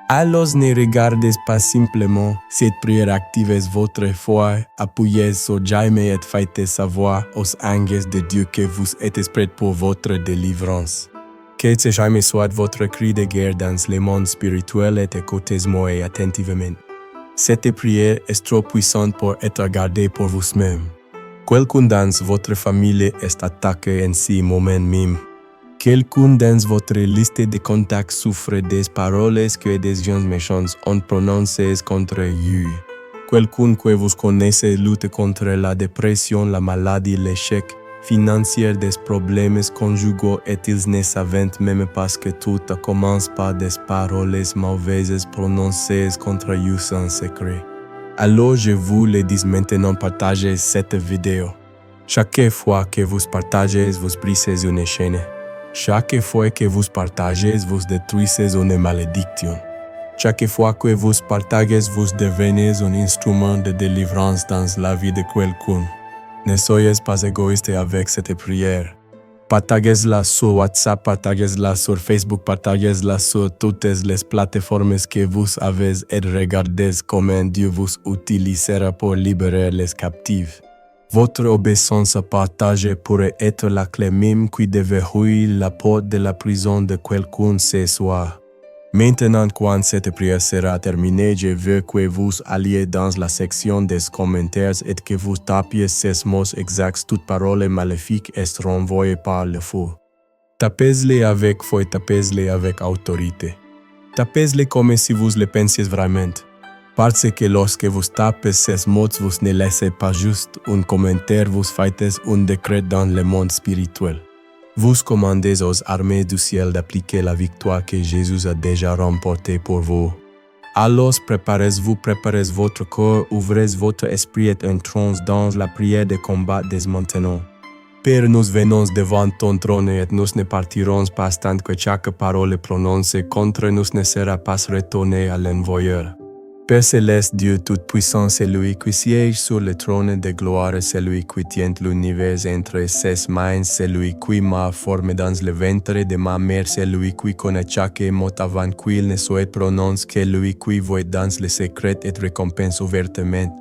Alors ne regardez pas simplement cette prière, activez votre foi, appuyez sur jaime et faites savoir aux anges de Dieu que vous êtes prêts pour votre délivrance. Que ce jaime soit votre cri de guerre dans le monde spirituel et écoutez-moi attentivement. Cette prière est trop puissante pour être gardée pour vous-même. Quelqu'un dans votre famille est attaqué en ce moment même. Quelqu'un dans votre liste de contacts souffre des paroles que des gens méchants ont prononcées contre eux. Quelqu'un que vous connaissez lutte contre la dépression, la maladie, l'échec financier, des problèmes conjugaux et ils ne savent même pas que tout commence par des paroles mauvaises prononcées contre eux en secret. Alors je vous le dis maintenant, partagez cette vidéo. Chaque fois que vous partagez, vous brisez une chaîne. Chaque fois que vous partagez, vous détruisez une malédiction. Chaque fois que vous partagez, vous devenez un instrument de délivrance dans la vie de quelqu'un. Ne soyez pas égoïste avec cette prière. Partagez-la sur WhatsApp, partagez-la sur Facebook, partagez-la sur toutes les plateformes que vous avez et regardez comment Dieu vous utilisera pour libérer les captifs. Votre obéissance partagée pourrait être la clé même qui déverrouille la porte de la prison de quelqu'un ce soir. Maintenant, quand cette prière sera terminée, je veux que vous alliez dans la section des commentaires et que vous tapiez ces mots exacts. Toute parole maléfique est renvoyée par le feu. Tapez-les avec foi, tapez-les avec autorité. Tapez-les comme si vous le pensiez vraiment. Parce que lorsque vous tapez ces mots, vous ne laissez pas juste un commentaire, vous faites un décret dans le monde spirituel. Vous commandez aux armées du ciel d'appliquer la victoire que Jésus a déjà remportée pour vous. Alors préparez-vous, préparez votre corps, ouvrez votre esprit et entrons dans la prière de combat dès maintenant. Père, nous venons devant ton trône et nous ne partirons pas tant que chaque parole prononcée contre nous ne sera pas retournée à l'envoyeur. Père céleste, Dieu tout-puissant, celui qui siège sur le trône de gloire, celui qui tient l'univers entre ses mains, celui qui m'a formé dans le ventre de ma mère, celui qui connaît chaque mot avant qu'il ne soit prononcé, celui qui voit dans le secret et récompense ouvertement.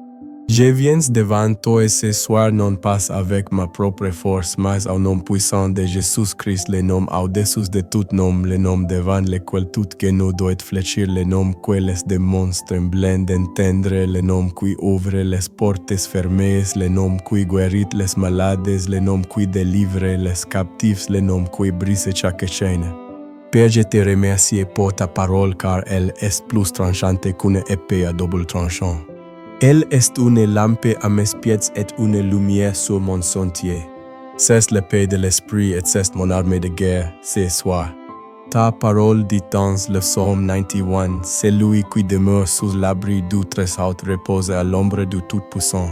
Je viens devant toi ce soir non pas avec ma propre force, mais au nom puissant de Jésus-Christ, le nom au-dessus de tout nom, le nom devant lequel tout genou doit fléchir, le nom que les démons tremblent d'entendre, le nom qui ouvre les portes fermées, le nom qui guérit les malades, le nom qui délivre les captifs, le nom qui brise chaque chaîne. Père, je te remercie pour ta parole car elle est plus tranchante qu'une épée à double tranchant. Elle est une lampe à mes pieds et une lumière sur mon sentier. C'est l'épée de l'esprit et c'est mon armée de guerre ce soir. Ta parole dit dans le psaume 91, celui qui demeure sous l'abri du Très-Haut repose à l'ombre du Tout-Puissant.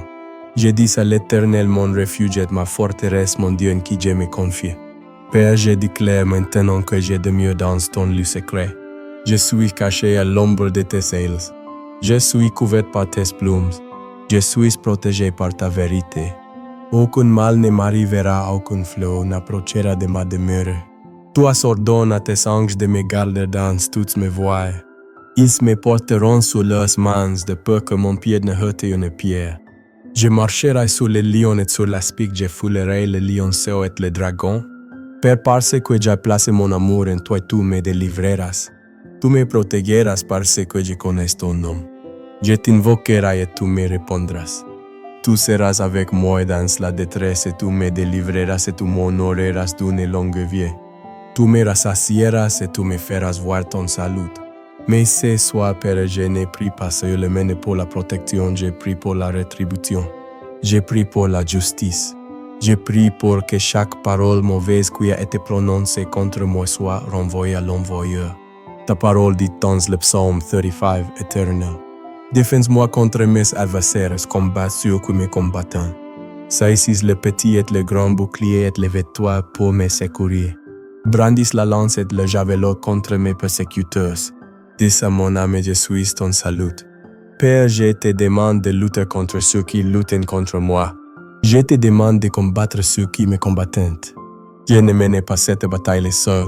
Je dis à l'Éternel mon refuge et ma forteresse, mon Dieu en qui je me confie. Père, je déclare maintenant que je demeure dans ton lieu secret. Je suis caché à l'ombre de tes ailes. Je suis couvert par tes plumes. Je suis protégé par ta vérité. Aucun mal ne m'arrivera, aucun flot n'approchera de ma demeure. Tu as ordonné à tes anges de me garder dans toutes mes voies. Ils me porteront sur leurs mains de peur que mon pied ne heurte une pierre. Je marcherai sur les lions et sur l'aspic, je foulerai le lionceau et le dragon. Père, parce que j'ai placé mon amour en toi, tu me délivreras. Tu me protégeras parce que je connais ton nom. Je t'invoquerai et tu me répondras. Tu seras avec moi dans la détresse et tu me délivreras et tu m'honoreras d'une longue vie. Tu me rassasieras et tu me feras voir ton salut. Mais ce soir, Père, je n'ai pris pas seulement pour la protection, j'ai pris pour la rétribution. J'ai pris pour la justice. J'ai pris pour que chaque parole mauvaise qui a été prononcée contre moi soit renvoyée à l'envoyeur. Ta parole dit dans le psaume 35, éternel. Défends-moi contre mes adversaires, combat ceux qui me combattent. Saisis le petit et le grand bouclier et lève-toi pour me secourir. Brandis la lance et le javelot contre mes persécuteurs. Dis à mon âme, je suis ton salut. Père, je te demande de lutter contre ceux qui luttent contre moi. Je te demande de combattre ceux qui me combattent. Je ne mène pas cette bataille seul.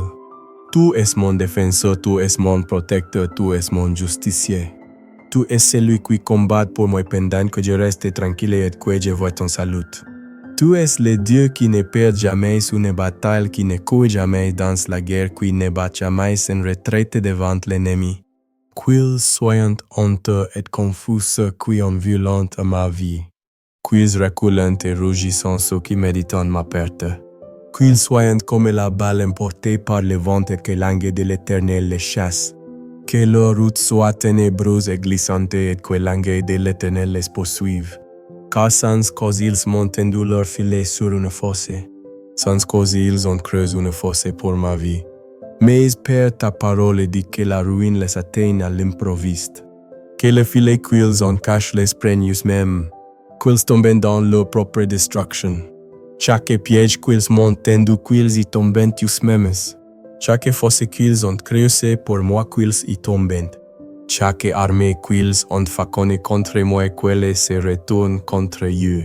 Tu es mon défenseur, tu es mon protecteur, tu es mon justicier. Tu es celui qui combat pour moi pendant que je reste tranquille et que je vois ton salut. Tu es le Dieu qui ne perd jamais une bataille, qui ne court jamais dans la guerre, qui ne bat jamais en retraite devant l'ennemi. Qu'ils soient honteux et confus ceux qui ont violent à ma vie. Qu'ils reculent et rougissent ceux qui méditent ma perte. Qu'ils soient comme la balle emportée par le vent et que l'ange de l'Éternel les chasse. Que leur route soit ténébreuse et glissante et que l'ange de l'Éternel les poursuive. Car sans cause ils m'ont tendu leur filet sur une fosse. Sans cause ils ont creusé une fosse pour ma vie. Mais Père, ta parole dit que la ruine les atteigne à l'improviste. Que le filet qu'ils ont caché les prennent eux-mêmes. Qu'ils tombent dans leur propre destruction. Chaque piège qu'ils m'ont tendu, qu'ils y tombent eux-mêmes. Chaque fosse qu'ils ont creusée pour moi, qu'ils y tombent. Chaque armée qu'ils ont façonnée contre moi, qu'elle se retourne contre eux.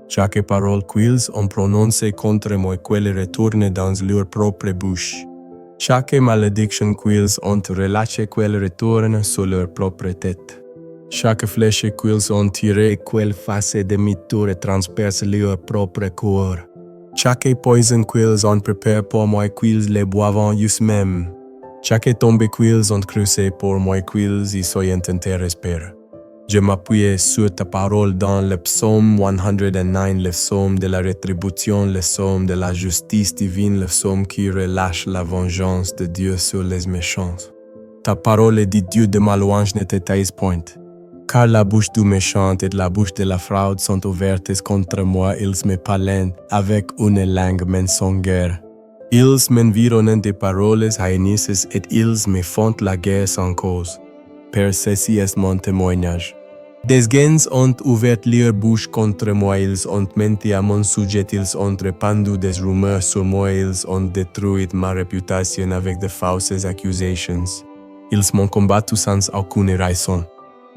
Chaque parole qu'ils ont prononcée contre moi, qu'elle retourne dans leur propre bouche. Chaque malédiction qu'ils ont relâchée, qu'elle retourne sur leur propre tête. Chaque flèche qu'ils ont tirée, qu'elle fasse demi-tour et transperce leur propre corps. Chaque poison qu'ils ont préparé pour moi, qu'ils les boivent eux-mêmes. Chaque tombe qu'ils ont creusé pour moi, qu'ils y soient interespère. Je m'appuie sur ta parole dans le psaume 109, le psaume de la rétribution, le psaume de la justice divine, le psaume qui relâche la vengeance de Dieu sur les méchants. Ta parole dit Dieu de ma louange ne te taise point. Car la bouche du méchant et la bouche de la fraude sont ouvertes contre moi, ils me parlent avec une langue mensongère. Ils m'environnent de paroles haineuses et ils me font la guerre sans cause. Père, ceci est mon témoignage. Des gens ont ouvert leur bouche contre moi, ils ont menti à mon sujet, ils ont répandu des rumeurs sur moi, ils ont détruit ma réputation avec de fausses accusations. Ils m'ont combattu sans aucune raison.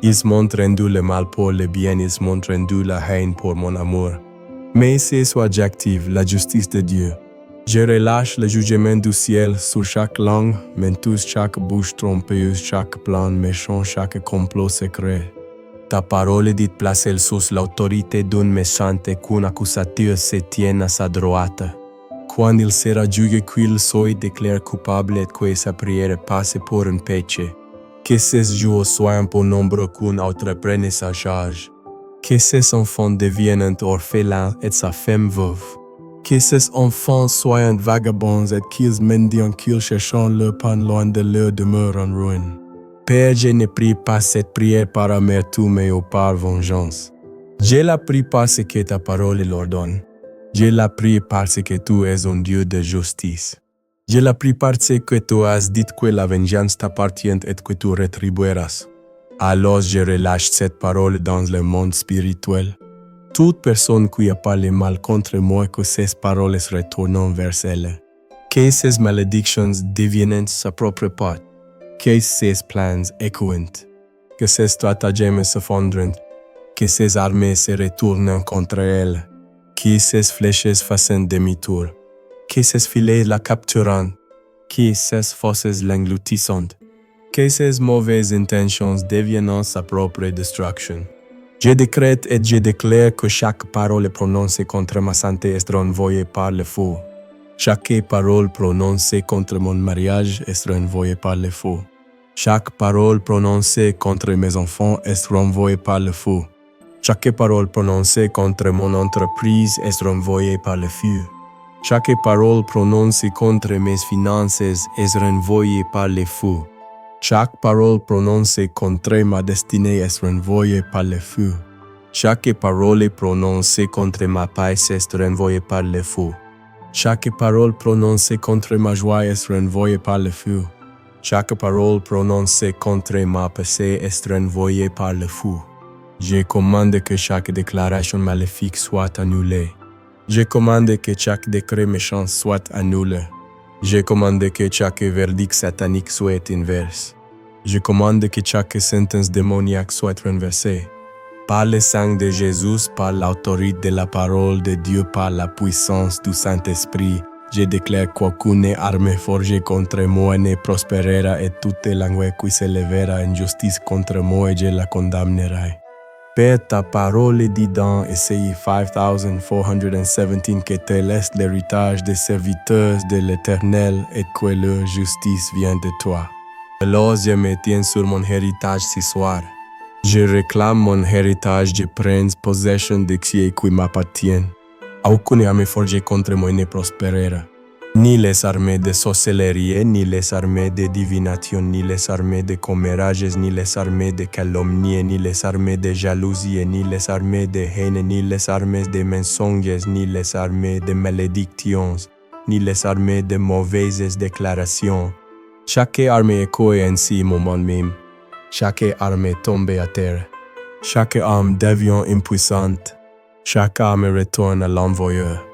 Ils m'ont rendu le mal pour le bien, ils m'ont rendu la haine pour mon amour. Mais c'est soit adjective, la justice de Dieu. Je relâche le jugement du ciel sur chaque langue, menteuse, chaque bouche trompeuse, chaque plan méchant, chaque complot secret. Ta parole dit placer sous l'autorité d'un méchant et qu'un accusateur se tienne à sa droite. Quand il sera jugé qu'il soit déclaré coupable et que sa prière passe pour un péché. Que ses jours soient pour nombre qu'un autre prenne sa charge. Que ses enfants deviennent orphelins et sa femme veuve. Que ces enfants soient vagabonds et qu'ils mendient qu'ils cherchent leur pain loin de leur demeure en ruine. Père, je ne prie pas cette prière par amertume mais par vengeance. Je la prie parce que ta parole l'ordonne. Je la prie parce que tu es un Dieu de justice. Je la prie parce que tu as dit que la vengeance t'appartient et que tu rétribueras. Alors je relâche cette parole dans le monde spirituel. Toute personne qui a parlé mal contre moi, que ces paroles retournent vers elle. Que ces malédictions deviennent sa propre part. Que ces plans échouent. Que ces stratagèmes s'effondrent. Que ces armées se retournent contre elle. Que ces flèches fassent demi-tour. Que ces filets la capturent. Que ces fosses l'engloutissent. que ces mauvaises intentions deviennent sa propre destruction. Je décrète et je déclare que chaque parole prononcée contre ma santé est renvoyée par le feu. Chaque parole prononcée contre mon mariage est renvoyée par le feu. Chaque parole prononcée contre mes enfants est renvoyée par le feu. Chaque parole prononcée contre mon entreprise est renvoyée par le feu. Chaque parole prononcée contre mes finances est renvoyée par le feu. Chaque parole prononcée contre ma destinée est renvoyée par le feu. Chaque parole prononcée contre ma paix est renvoyée par le feu. Chaque parole prononcée contre ma joie est renvoyée par le feu. Chaque parole prononcée contre ma passé est renvoyée par le feu. Je commande que chaque déclaration maléfique soit annulée. Je commande que chaque décret méchant soit annulé. Je commande que chaque verdict satanique soit inversé. Je commande que chaque sentence démoniaque soit renversée. Par le sang de Jésus, par l'autorité de la parole de Dieu, par la puissance du Saint-Esprit, je déclare qu'aucune arme forgée contre moi ne prospérera et toute langue qui se lèvera en justice contre moi, je la condamnerai. Père, ta parole dit dans Ésaïe 5417 que tel est l'héritage des serviteurs de l'Éternel et que leur justice vient de toi. Alors je me tiens sur mon héritage ce soir. Je réclame mon héritage, je prends possession de ce qui m'appartient. Aucune arme forgée contre moi ne prospérera. Ni les armées de sorcellerie, ni les armées de divination, ni les armées de commérages, ni les armées de calomnie, ni les armées de jalousie, ni les armées de haine, ni les armées de mensonges, ni les armées de malédictions, ni les armées de mauvaises déclarations. Chaque arme échoue ainsi moment même. Chaque arme tombe à terre. Chaque arme devient impuissante. Chaque arme retourne à l'envoyeur.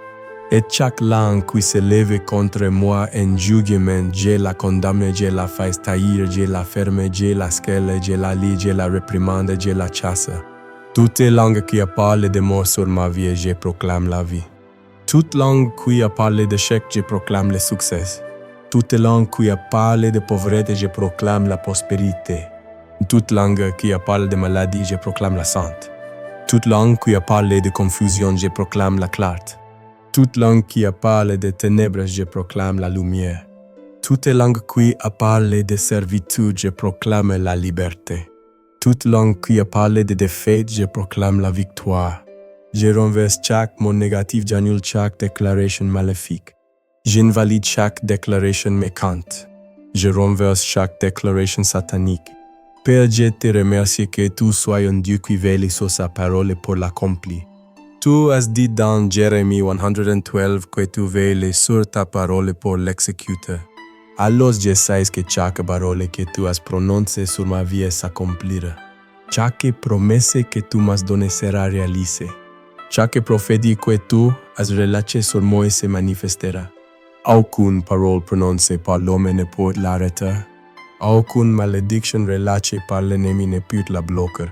Et chaque langue qui se lève contre moi en jugement, je la condamne, je la fais taillir, je la ferme, je la scelle, je la lie, je la réprimande, je la chasse. Toute langue qui a parlé de mort sur ma vie, je proclame la vie. Toute langue qui a parlé d'échec, je proclame le succès. Toute langue qui a parlé de pauvreté, je proclame la prospérité. Toute langue qui a parlé de maladie, je proclame la santé. Toute langue qui a parlé de confusion, je proclame la clarté. Toute langue qui a parlé de ténèbres, je proclame la lumière. Toute langue qui a parlé de servitude, je proclame la liberté. Toute langue qui a parlé de défaite, je proclame la victoire. Je renverse chaque mot négatif, j'annule chaque déclaration maléfique. J'invalide chaque déclaration méchante. Je renverse chaque déclaration satanique. Père, je te remercie que tu sois un Dieu qui veille sur sa parole pour l'accomplir. Tu as dit dans Jérémie 112 que tu veilles sur ta parole pour l'exécuter. Alors je sais que chaque parole que tu as prononcée sur ma vie s'accomplira. Chaque promesse que tu m'as donnée sera réalisée. Chaque prophétie que tu as relâchée sur moi se manifestera. Aucune parole prononcée par l'homme ne peut l'arrêter. Aucune malédiction relâchée par l'ennemi ne peut la bloquer.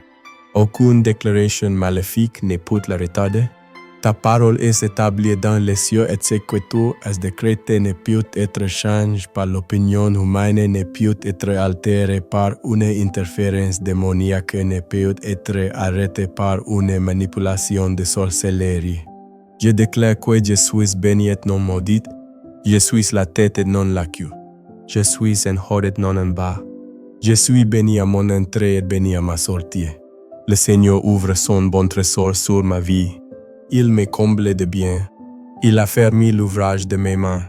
Aucune déclaration maléfique ne peut la retarder. Ta parole est établie dans les cieux et ce que tu as décrété ne peut être changé par l'opinion humaine, ne peut être altéré par une interférence démoniaque, ne peut être arrêté par une manipulation de sorcellerie. Je déclare que je suis béni et non maudit. Je suis la tête et non la queue. Je suis en haut et non en bas. Je suis béni à mon entrée et béni à ma sortie. Le Seigneur ouvre son bon trésor sur ma vie. Il me comble de bien. Il a fermé l'ouvrage de mes mains.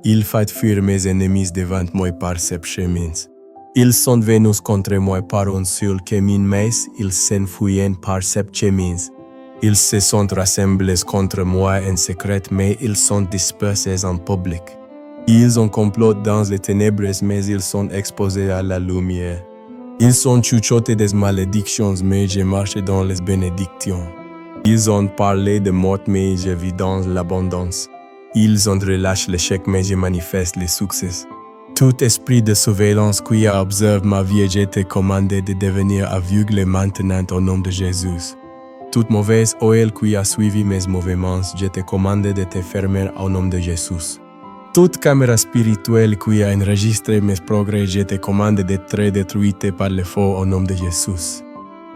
Il fait fuir mes ennemis devant moi par ses chemins. Ils sont venus contre moi par un seul chemin, mais ils s'enfuient par ses chemins. Ils se sont rassemblés contre moi en secret, mais ils sont dispersés en public. Ils ont complot dans les ténèbres, mais ils sont exposés à la lumière. Ils sont chuchotés des malédictions, mais je marche dans les bénédictions. Ils ont parlé de mort, mais je vis dans l'abondance. Ils ont relâché l'échec, mais je manifeste le succès. Tout esprit de surveillance qui a observé ma vie, je te commande de devenir aveugle maintenant au nom de Jésus. Toute mauvaise oeil qui a suivi mes mouvements, je te commande de te fermer au nom de Jésus. Toute caméra spirituelle qui a enregistré mes progrès, je te commande d'être détruite par le feu au nom de Jésus.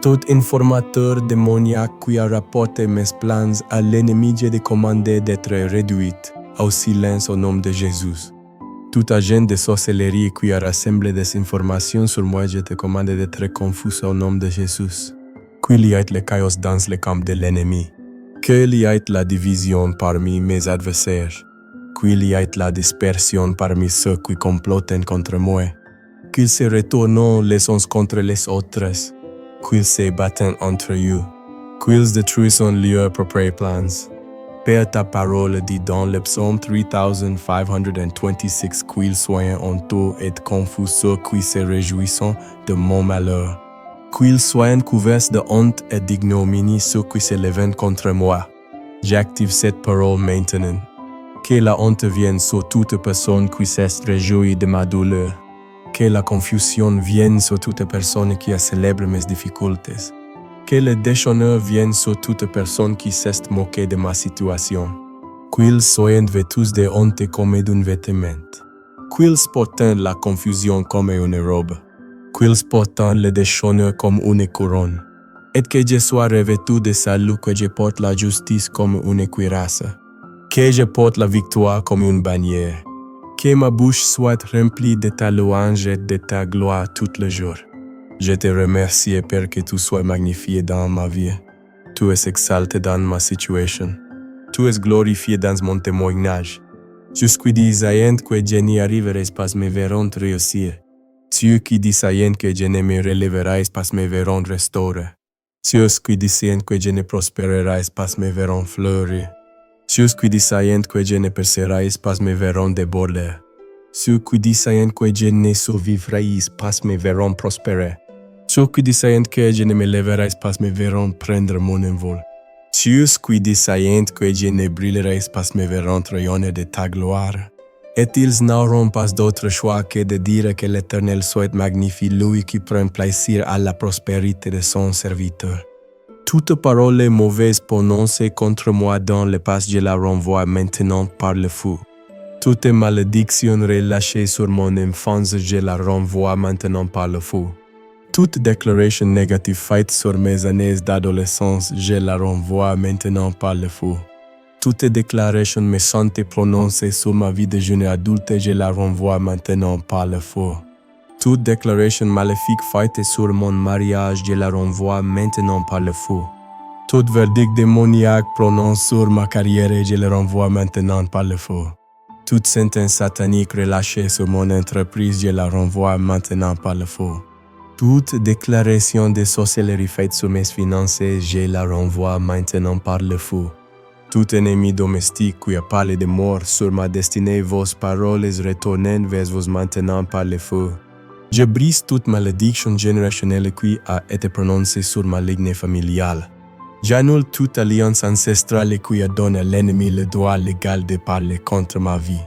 Tout informateur démoniaque qui a rapporté mes plans à l'ennemi, je te commande d'être réduit au silence au nom de Jésus. Tout agent de sorcellerie qui a rassemblé des informations sur moi, je te commande d'être confus au nom de Jésus. Qu'il y ait le chaos dans le camp de l'ennemi. Qu'il y ait la division parmi mes adversaires. Qu'il y ait la dispersion parmi ceux qui complotent contre moi. Qu'ils se retournent les uns contre les autres. Qu'ils se battent entre eux. Qu'ils détruisent leurs propres plans. Père, ta parole dit dans le psaume 3526 qu'ils soient honteux et confus ceux qui se réjouissent de mon malheur. Qu'ils soient couverts de honte et d'ignominie ceux qui se lèvent contre moi. J'active cette parole maintenant. Que la honte vienne sur toute personne qui se réjouit de ma douleur. Que la confusion vienne sur toute personne qui célèbre mes difficultés. Que le déshonneur vienne sur toute personne qui s'est moquée de ma situation. Qu'ils soient vêtus de honte comme d'un vêtement. Qu'ils portent la confusion comme une robe. Qu'ils portent le déshonneur comme une couronne. Et que je sois revêtu de salut, que je porte la justice comme une cuirasse. Que je porte la victoire comme une bannière. Que ma bouche soit remplie de ta louange et de ta gloire tout le jour. Je te remercie, Père, que tu sois magnifié dans ma vie. Tu es exalté dans ma situation. Tu es glorifié dans mon témoignage. Jusqu'à disant que je n'y arriverai pas, me verront réussir. Ceux qui disent que je ne me relèverai pas, me verront restaurer. Ceux qui disent que je ne prospérerai pas, me verront fleurir. Ceux qui disent que je ne percerai pas, me verront déborder. Ceux qui disent que je ne survivrai pas, me verront prospérer. Ceux qui disent que je ne me lèverai pas, me verront prendre mon envol. Ceux qui disent que je ne brillerai pas, me verront rayonner de ta gloire. Et ils n'auront pas d'autre choix que de dire que l'Éternel soit magnifié, lui qui prend plaisir à la prospérité de son serviteur. Toute parole mauvaise prononcée contre moi dans le passé, je la renvoie maintenant par le feu. Toute malédiction relâchée sur mon enfance, je la renvoie maintenant par le feu. Toute déclaration négative faite sur mes années d'adolescence, je la renvoie maintenant par le feu. Toute déclaration méchante prononcée sur ma vie de jeune adulte, je la renvoie maintenant par le feu. Toute déclaration maléfique faite sur mon mariage, je la renvoie maintenant par le feu. Tout verdict démoniaque prononcé sur ma carrière, je la renvoie maintenant par le feu. Toute sentence satanique relâchée sur mon entreprise, je la renvoie maintenant par le feu. Toute déclaration de sorcellerie faite sur mes finances, je la renvoie maintenant par le feu. Tout ennemi domestique qui a parlé de mort sur ma destinée, vos paroles retournent vers vous maintenant par le feu. Je brise toute malédiction générationnelle qui a été prononcée sur ma lignée familiale. J'annule toute alliance ancestrale qui a donné à l'ennemi le droit légal de parler contre ma vie.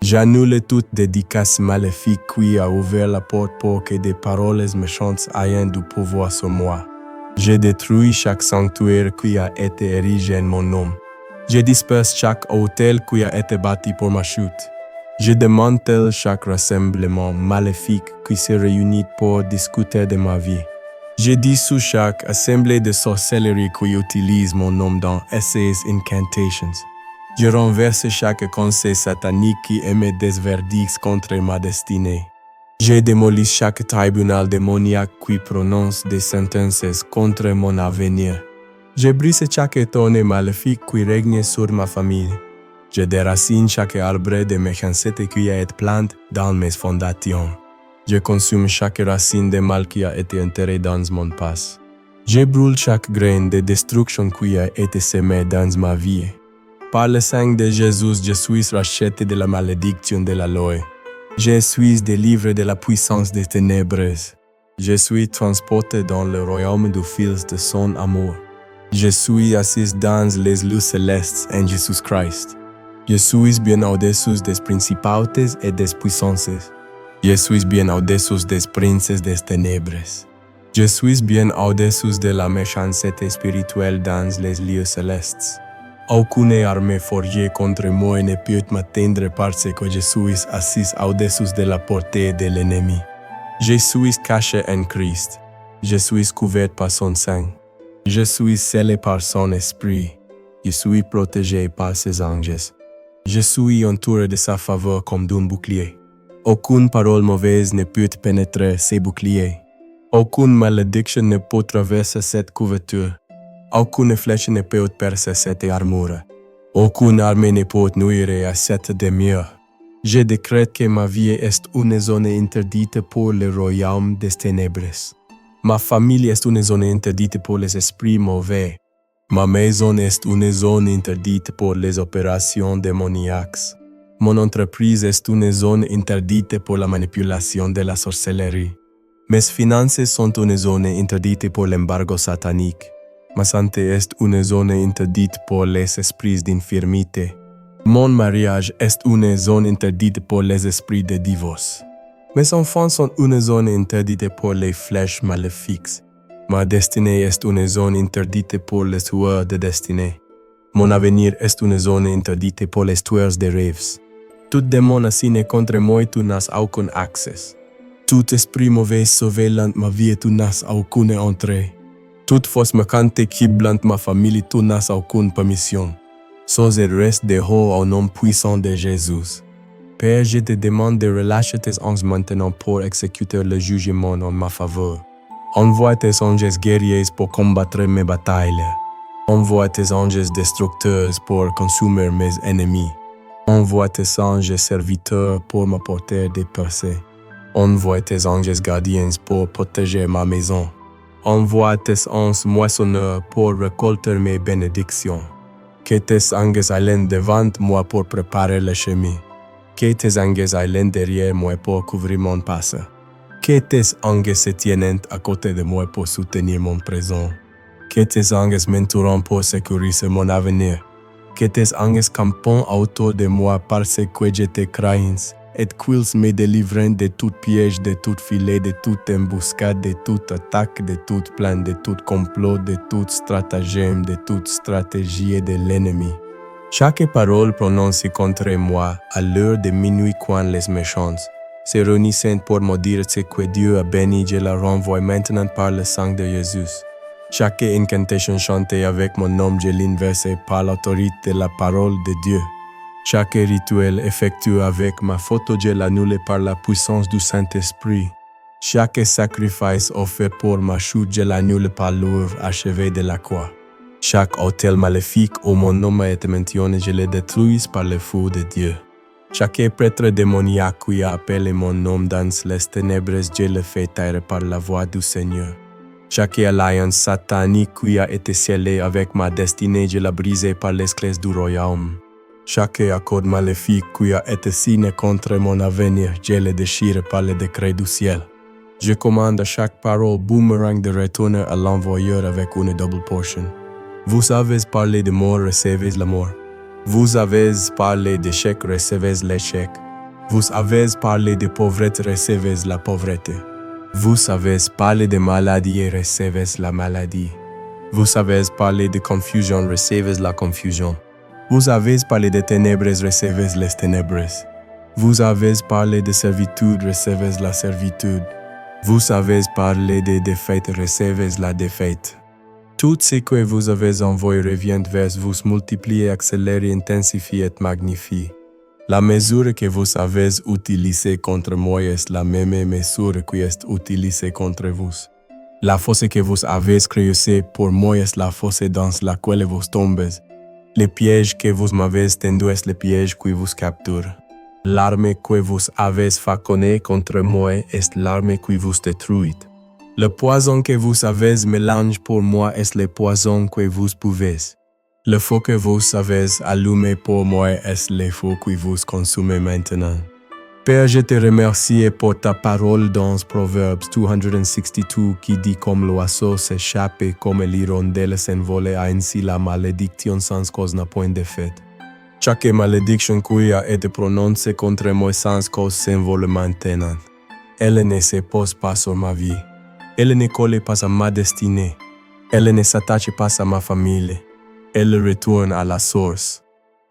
J'annule toute dédicace maléfique qui a ouvert la porte pour que des paroles méchantes aient du pouvoir sur moi. Je détruis chaque sanctuaire qui a été érigé en mon nom. Je disperse chaque hôtel qui a été bâti pour ma chute. Je démantèle chaque rassemblement maléfique qui se réunit pour discuter de ma vie. Je dissous chaque assemblée de sorcellerie qui utilise mon nom dans ses incantations. Je renverse chaque conseil satanique qui émet des verdicts contre ma destinée. Je démolis chaque tribunal démoniaque qui prononce des sentences contre mon avenir. Je brise chaque étonné maléfique qui règne sur ma famille. Je déracine chaque arbre de méchanceté qui a été planté dans mes fondations. Je consume chaque racine de mal qui a été enterrée dans mon passé. Je brûle chaque grain de destruction qui a été semé dans ma vie. Par le sang de Jésus, je suis racheté de la malédiction de la loi. Je suis délivré de la puissance des ténèbres. Je suis transporté dans le royaume du Fils de son amour. Je suis assis dans les lieux célestes en Jésus-Christ. Je suis bien au-dessus des principautés et des puissances. Je suis bien au-dessus des princes des ténèbres. Je suis bien au-dessus de la méchanceté spirituelle dans les lieux célestes. Aucune arme forgée contre moi ne peut m'atteindre parce que je suis assis au-dessus de la portée de l'ennemi. Je suis caché en Christ. Je suis couvert par son sang. Je suis scellé par son esprit. Je suis protégé par ses anges. Je suis entouré de sa faveur comme d'un bouclier. Aucune parole mauvaise ne peut pénétrer ces boucliers. Aucune malédiction ne peut traverser cette couverture. Aucune flèche ne peut percer cette armure. Aucune armée ne peut nuire à cette demeure. Je décrète que ma vie est une zone interdite pour le royaume des ténèbres. Ma famille est une zone interdite pour les esprits mauvais. Ma maison est une zone interdite pour les opérations démoniaques. Mon entreprise est une zone interdite pour la manipulation de la sorcellerie. Mes finances sont une zone interdite pour l'embargo satanique. Ma santé est une zone interdite pour les esprits d'infirmité. Mon mariage est une zone interdite pour les esprits de divorce. Mes enfants sont une zone interdite pour les flèches maléfiques. Ma destinée est une zone interdite pour les tueurs de destinée. Mon avenir est une zone interdite pour les tueurs de rêves. Tout démon assigné contre moi, tu n'as aucun accès. Tout esprit mauvais surveillant ma vie, tu n'as aucune entrée. Toute force méchante qui blante ma famille, tu n'as aucune permission. Sois et reste dehors au nom puissant de Jésus. Père, je te demande de relâcher tes anges maintenant pour exécuter le jugement en ma faveur. Envoie tes anges guerriers pour combattre mes batailles. Envoie tes anges destructeurs pour consumer mes ennemis. Envoie tes anges serviteurs pour m'apporter des percées. Envoie tes anges gardiens pour protéger ma maison. Envoie tes anges moissonneurs pour récolter mes bénédictions. Que tes anges aillent devant moi pour préparer le chemin. Que tes anges aillent derrière moi pour couvrir mon passé. Que tes anges se tiennent à côté de moi pour soutenir mon présent. Que tes anges m'entourent pour sécuriser mon avenir. Que tes anges campent autour de moi parce que je te crains, et qu'ils me délivrent de tout piège, de tout filet, de toute embuscade, de toute attaque, de tout plan, de tout complot, de tout stratagème, de toute stratégie de l'ennemi. Chaque parole prononcée contre moi à l'heure de minuit quand les méchants se réunissent pour me dire ce que Dieu a béni, je la renvoie maintenant par le sang de Jésus. Chaque incantation chantée avec mon nom, je l'inverse par l'autorité de la parole de Dieu. Chaque rituel effectué avec ma photo, je l'annule par la puissance du Saint-Esprit. Chaque sacrifice offert pour ma chute, je l'annule par l'œuvre achevée de la croix. Chaque autel maléfique où mon nom a été mentionné, je le détruis par le feu de Dieu. Chaque prêtre démoniaque qui a appelé mon nom dans les ténèbres, je le fais taire par la voix du Seigneur. Chaque alliance satanique qui a été scellée avec ma destinée, je la brise par les clés du royaume. Chaque accord maléfique qui a été signé contre mon avenir, je le déchire par le décret du ciel. Je commande à chaque parole boomerang de retourner à l'envoyeur avec une double portion. Vous avez parlé de mort, recevez la mort. Vous avez parlé d'échec, recevez l'échec. Vous avez parlé de pauvreté, recevez la pauvreté. Vous avez parlé de maladie, recevez la maladie. Vous avez parlé de confusion, recevez la confusion. Vous avez parlé de ténèbres, recevez les ténèbres. Vous avez parlé de servitude, recevez la servitude. Vous avez parlé de défaite, recevez la défaite. Tout ce que vous avez envoyé revient vers vous, multiplie, accélère, intensifie et magnifie. La mesure que vous avez utilisée contre moi est la même mesure qui est utilisée contre vous. La force que vous avez créée pour moi est la force dans laquelle vous tombez. Le piège que vous m'avez tendu est le piège qui vous capture. L'arme que vous avez façonnée contre moi est l'arme qui vous détruit. Le poison que vous avez mélangé pour moi est le poison que vous pouvez. Le feu que vous avez allumé pour moi est le feu que vous consumez maintenant. Père, je te remercie pour ta parole dans Proverbes 262 qui dit comme l'oiseau s'échappe et comme l'hirondelle s'envole, ainsi la malédiction sans cause n'a point de fait. Chaque malédiction qui a été prononcée contre moi sans cause s'envole maintenant. Elle ne se pose pas sur ma vie. Elle ne colle pas à ma destinée. Elle ne s'attache pas à ma famille. Elle retourne à la source.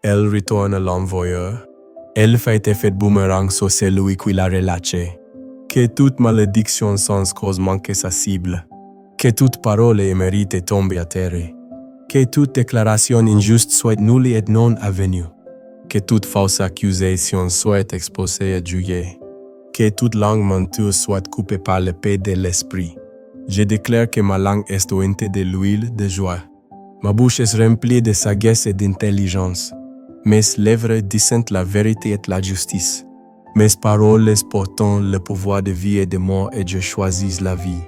Elle retourne à l'envoyeur. Elle fait effet boomerang sur celui qui l'a relâché. Que toute malédiction sans cause manque sa cible. Que toute parole émérite tombe à terre. Que toute déclaration injuste soit nulle et non avenue. Que toute fausse accusation soit exposée à juger. Que toute langue menteuse soit coupée par l'épée de l'esprit. Je déclare que ma langue est ointe de l'huile de joie. Ma bouche est remplie de sagesse et d'intelligence. Mes lèvres disent la vérité et la justice. Mes paroles portent le pouvoir de vie et de mort et je choisis la vie.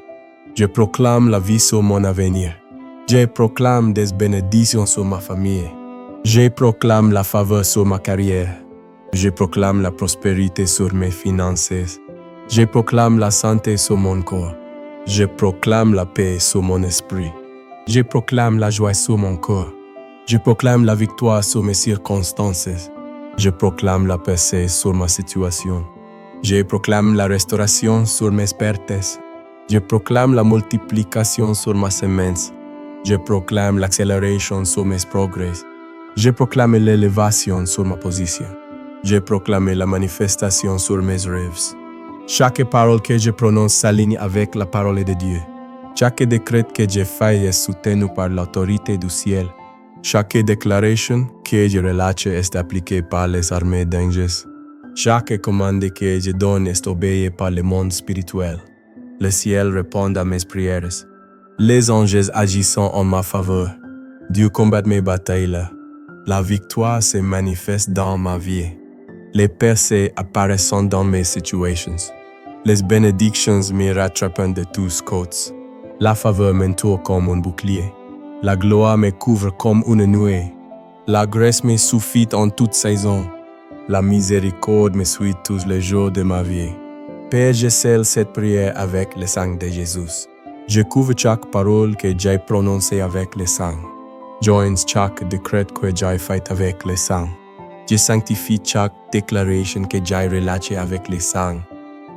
Je proclame la vie sur mon avenir. Je proclame des bénédictions sur ma famille. Je proclame la faveur sur ma carrière. Je proclame la prospérité sur mes finances. Je proclame la santé sur mon corps. Je proclame la paix sur mon esprit. Je proclame la joie sur mon corps. Je proclame la victoire sur mes circonstances. Je proclame la paix sur ma situation. Je proclame la restauration sur mes pertes. Je proclame la multiplication sur ma semence. Je proclame l'accélération sur mes progrès. Je proclame l'élévation sur ma position. Je proclame la manifestation sur mes rêves. Chaque parole que je prononce s'aligne avec la parole de Dieu. Chaque décret que je fais est soutenu par l'autorité du ciel. Chaque déclaration que je relâche est appliquée par les armées d'anges. Chaque commande que je donne est obéie par le monde spirituel. Le ciel répond à mes prières. Les anges agissent en ma faveur. Dieu combat mes batailles. La victoire se manifeste dans ma vie. Les percées apparaissent dans mes situations. Les bénédictions me rattrapent de tous côtés. La faveur m'entoure comme un bouclier. La gloire me couvre comme une nuée. La grâce me suffit en toute saison. La miséricorde me suit tous les jours de ma vie. Père, je scelle cette prière avec le sang de Jésus. Je couvre chaque parole que j'ai prononcée avec le sang. Joins chaque décret que j'ai fait avec le sang. Je sanctifie chaque déclaration que j'ai relâchée avec le sang.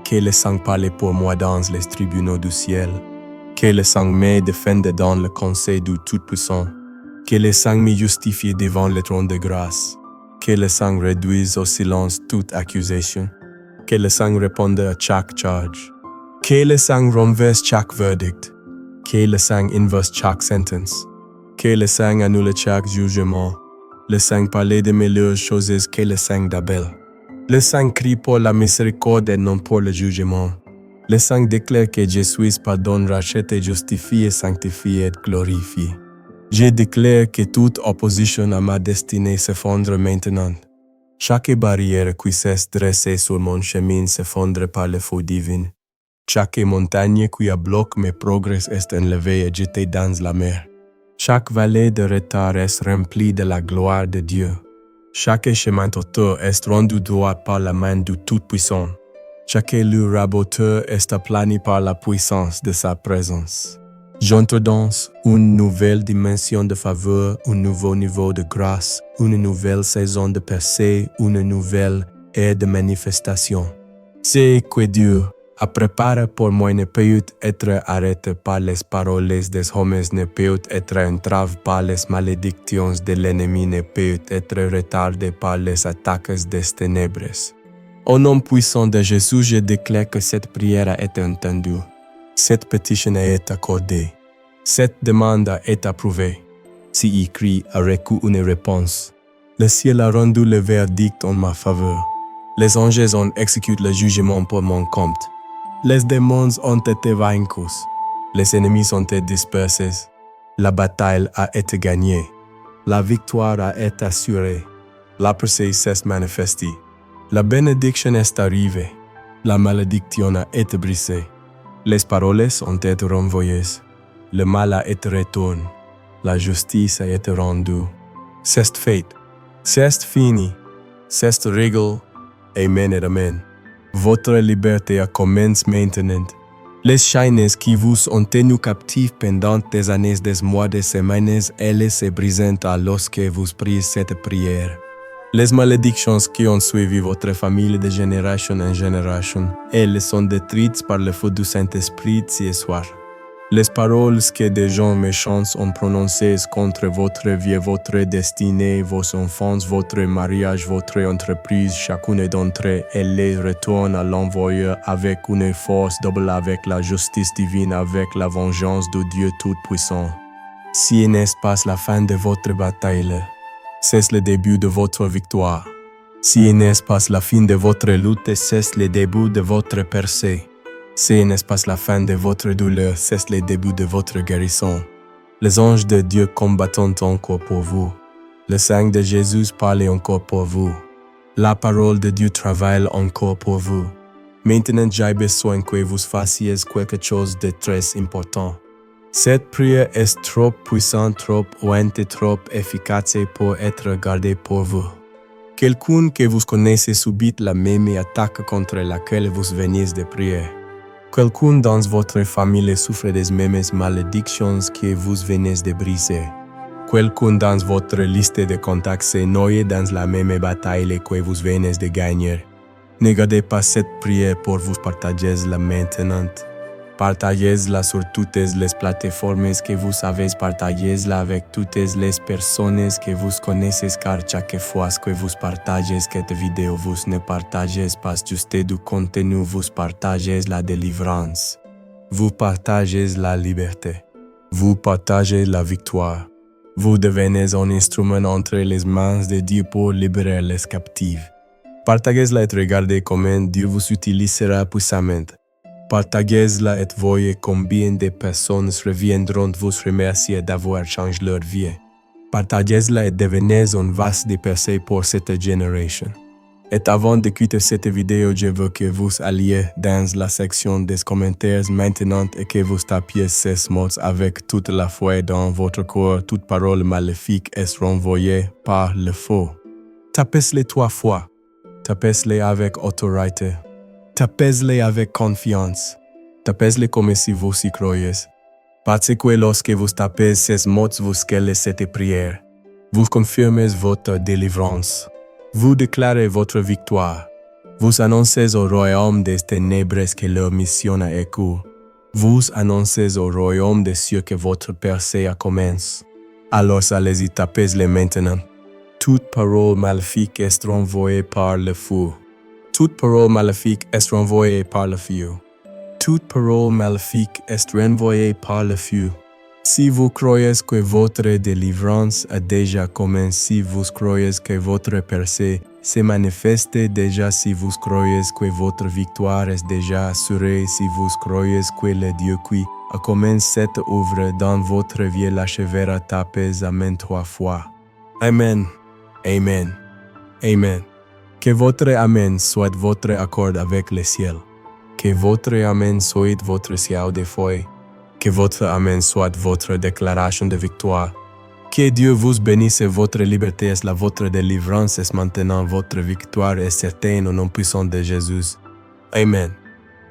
Que le sang parle pour moi dans les tribunaux du ciel. Que le sang me défende dans le conseil du Tout-Puissant. Que le sang me justifie devant le trône de grâce. Que le sang réduise au silence toute accusation. Que le sang réponde à chaque charge. Que le sang renverse chaque verdict. Que le sang inverse chaque sentence. Que le sang annule chaque jugement. Le sang parle de meilleures choses que le sang d'Abel. Le sang crie pour la miséricorde et non pour le jugement. Le sang déclare que je suis pardonné, racheté, justifié, sanctifié et glorifié. Je déclare que toute opposition à ma destinée s'effondre maintenant. Chaque barrière qui s'est dressée sur mon chemin s'effondre par le feu divin. Chaque montagne qui bloque mes progrès est enlevée et jetée dans la mer. Chaque vallée de retard est remplie de la gloire de Dieu. Chaque chemin tortueux est rendu droit par la main du Tout-Puissant. Chaque lieu raboteux est aplani par la puissance de sa présence. J'entre dans une nouvelle dimension de faveur, un nouveau niveau de grâce, une nouvelle saison de percée, une nouvelle ère de manifestation. C'est que Dieu a préparé pour moi ne peut être arrêté par les paroles des hommes, ne peut être entravé par les malédictions de l'ennemi, ne peut être retardé par les attaques des ténèbres. Au nom puissant de Jésus, je déclare que cette prière a été entendue. Cette pétition a été accordée. Cette demande a été approuvée. Si écrit a reçu une réponse. Le ciel a rendu le verdict en ma faveur. Les anges ont exécuté le jugement pour mon compte. Les démons ont été vaincus. Les ennemis ont été dispersés. La bataille a été gagnée. La victoire a été assurée. La percée s'est manifestée. La bénédiction est arrivée. La malédiction a été brisée. Les paroles ont été renvoyées. Le mal a été retourné. La justice a été rendue. C'est fait. C'est fini. C'est réglé. Amen et amen. Votre liberté commence maintenant. Les chaînes qui vous ont tenu captifs pendant des années, des mois, des semaines, elles se brisent lorsque vous priez cette prière. Les malédictions qui ont suivi votre famille de génération en génération, elles sont détruites par le feu du Saint-Esprit ce soir. Les paroles que des gens méchants ont prononcées contre votre vie, votre destinée, vos enfants, votre mariage, votre entreprise, chacune d'entre elles les retourne à l'envoyeur avec une force double, avec la justice divine, avec la vengeance de Dieu Tout-Puissant. Si n'est pas la fin de votre bataille, c'est le début de votre victoire. Si n'est pas la fin de votre lutte, c'est le début de votre percée. Si n'est pas la fin de votre douleur, c'est le début de votre guérison. Les anges de Dieu combattent encore pour vous. Le sang de Jésus parle encore pour vous. La parole de Dieu travaille encore pour vous. Maintenant, j'ai besoin que vous fassiez quelque chose de très important. Cette prière est trop puissante, trop ouente, trop efficace pour être gardée pour vous. Quelqu'un que vous connaissez subit la même attaque contre laquelle vous venez de prier. Quelqu'un dans votre famille souffre des mêmes malédictions que vous venez de briser. Quelqu'un dans votre liste de contacts s'est noyé dans la même bataille que vous venez de gagner. Ne gardez pas cette prière pour vous partager la maintenant. Partagez-la sur toutes les plateformes que vous avez, partagez-la avec toutes les personnes que vous connaissez, car chaque fois que vous partagez cette vidéo, vous ne partagez pas juste du contenu, vous partagez la délivrance. Vous partagez la liberté. Vous partagez la victoire. Vous devenez un instrument entre les mains de Dieu pour libérer les captifs. Partagez-la et regardez comment Dieu vous utilisera puissamment. Partagez-la et voyez combien de personnes reviendront vous remercier d'avoir changé leur vie. Partagez-la et devenez un vase de percée pour cette génération. Et avant de quitter cette vidéo, je veux que vous alliez dans la section des commentaires maintenant et que vous tapiez ces mots avec toute la foi dans votre cœur. Toute parole maléfique est renvoyée par le feu. Tapez-les 3 fois. Tapez-les avec autorité. Tapez-les avec confiance. Tapez-les comme si vous y croyez. Parce que lorsque vous tapez ces mots, vous scellez cette prière. Vous confirmez votre délivrance. Vous déclarez votre victoire. Vous annoncez au royaume des ténèbres que leur mission a échoué. Vous annoncez au royaume des cieux que votre percée a commencé. Alors allez-y, tapez-les maintenant. Toute parole maléfique est renvoyée par le feu. Toute parole maléfique est renvoyée par le feu. Toute parole maléfique est renvoyée par le feu. Si vous croyez que votre délivrance a déjà commencé, si vous croyez que votre percée se manifeste déjà, si vous croyez que votre victoire est déjà assurée, si vous croyez que le Dieu qui a commencé cette œuvre dans votre vie l'achèvera, tapez Amen 3 fois. Amen. Amen. Amen. Que votre Amen soit votre accord avec le ciel. Que votre Amen soit votre signe de foi. Que votre Amen soit votre déclaration de victoire. Que Dieu vous bénisse, votre liberté est la votre délivrance est maintenant, votre victoire est certaine au nom puissant de Jésus. Amen.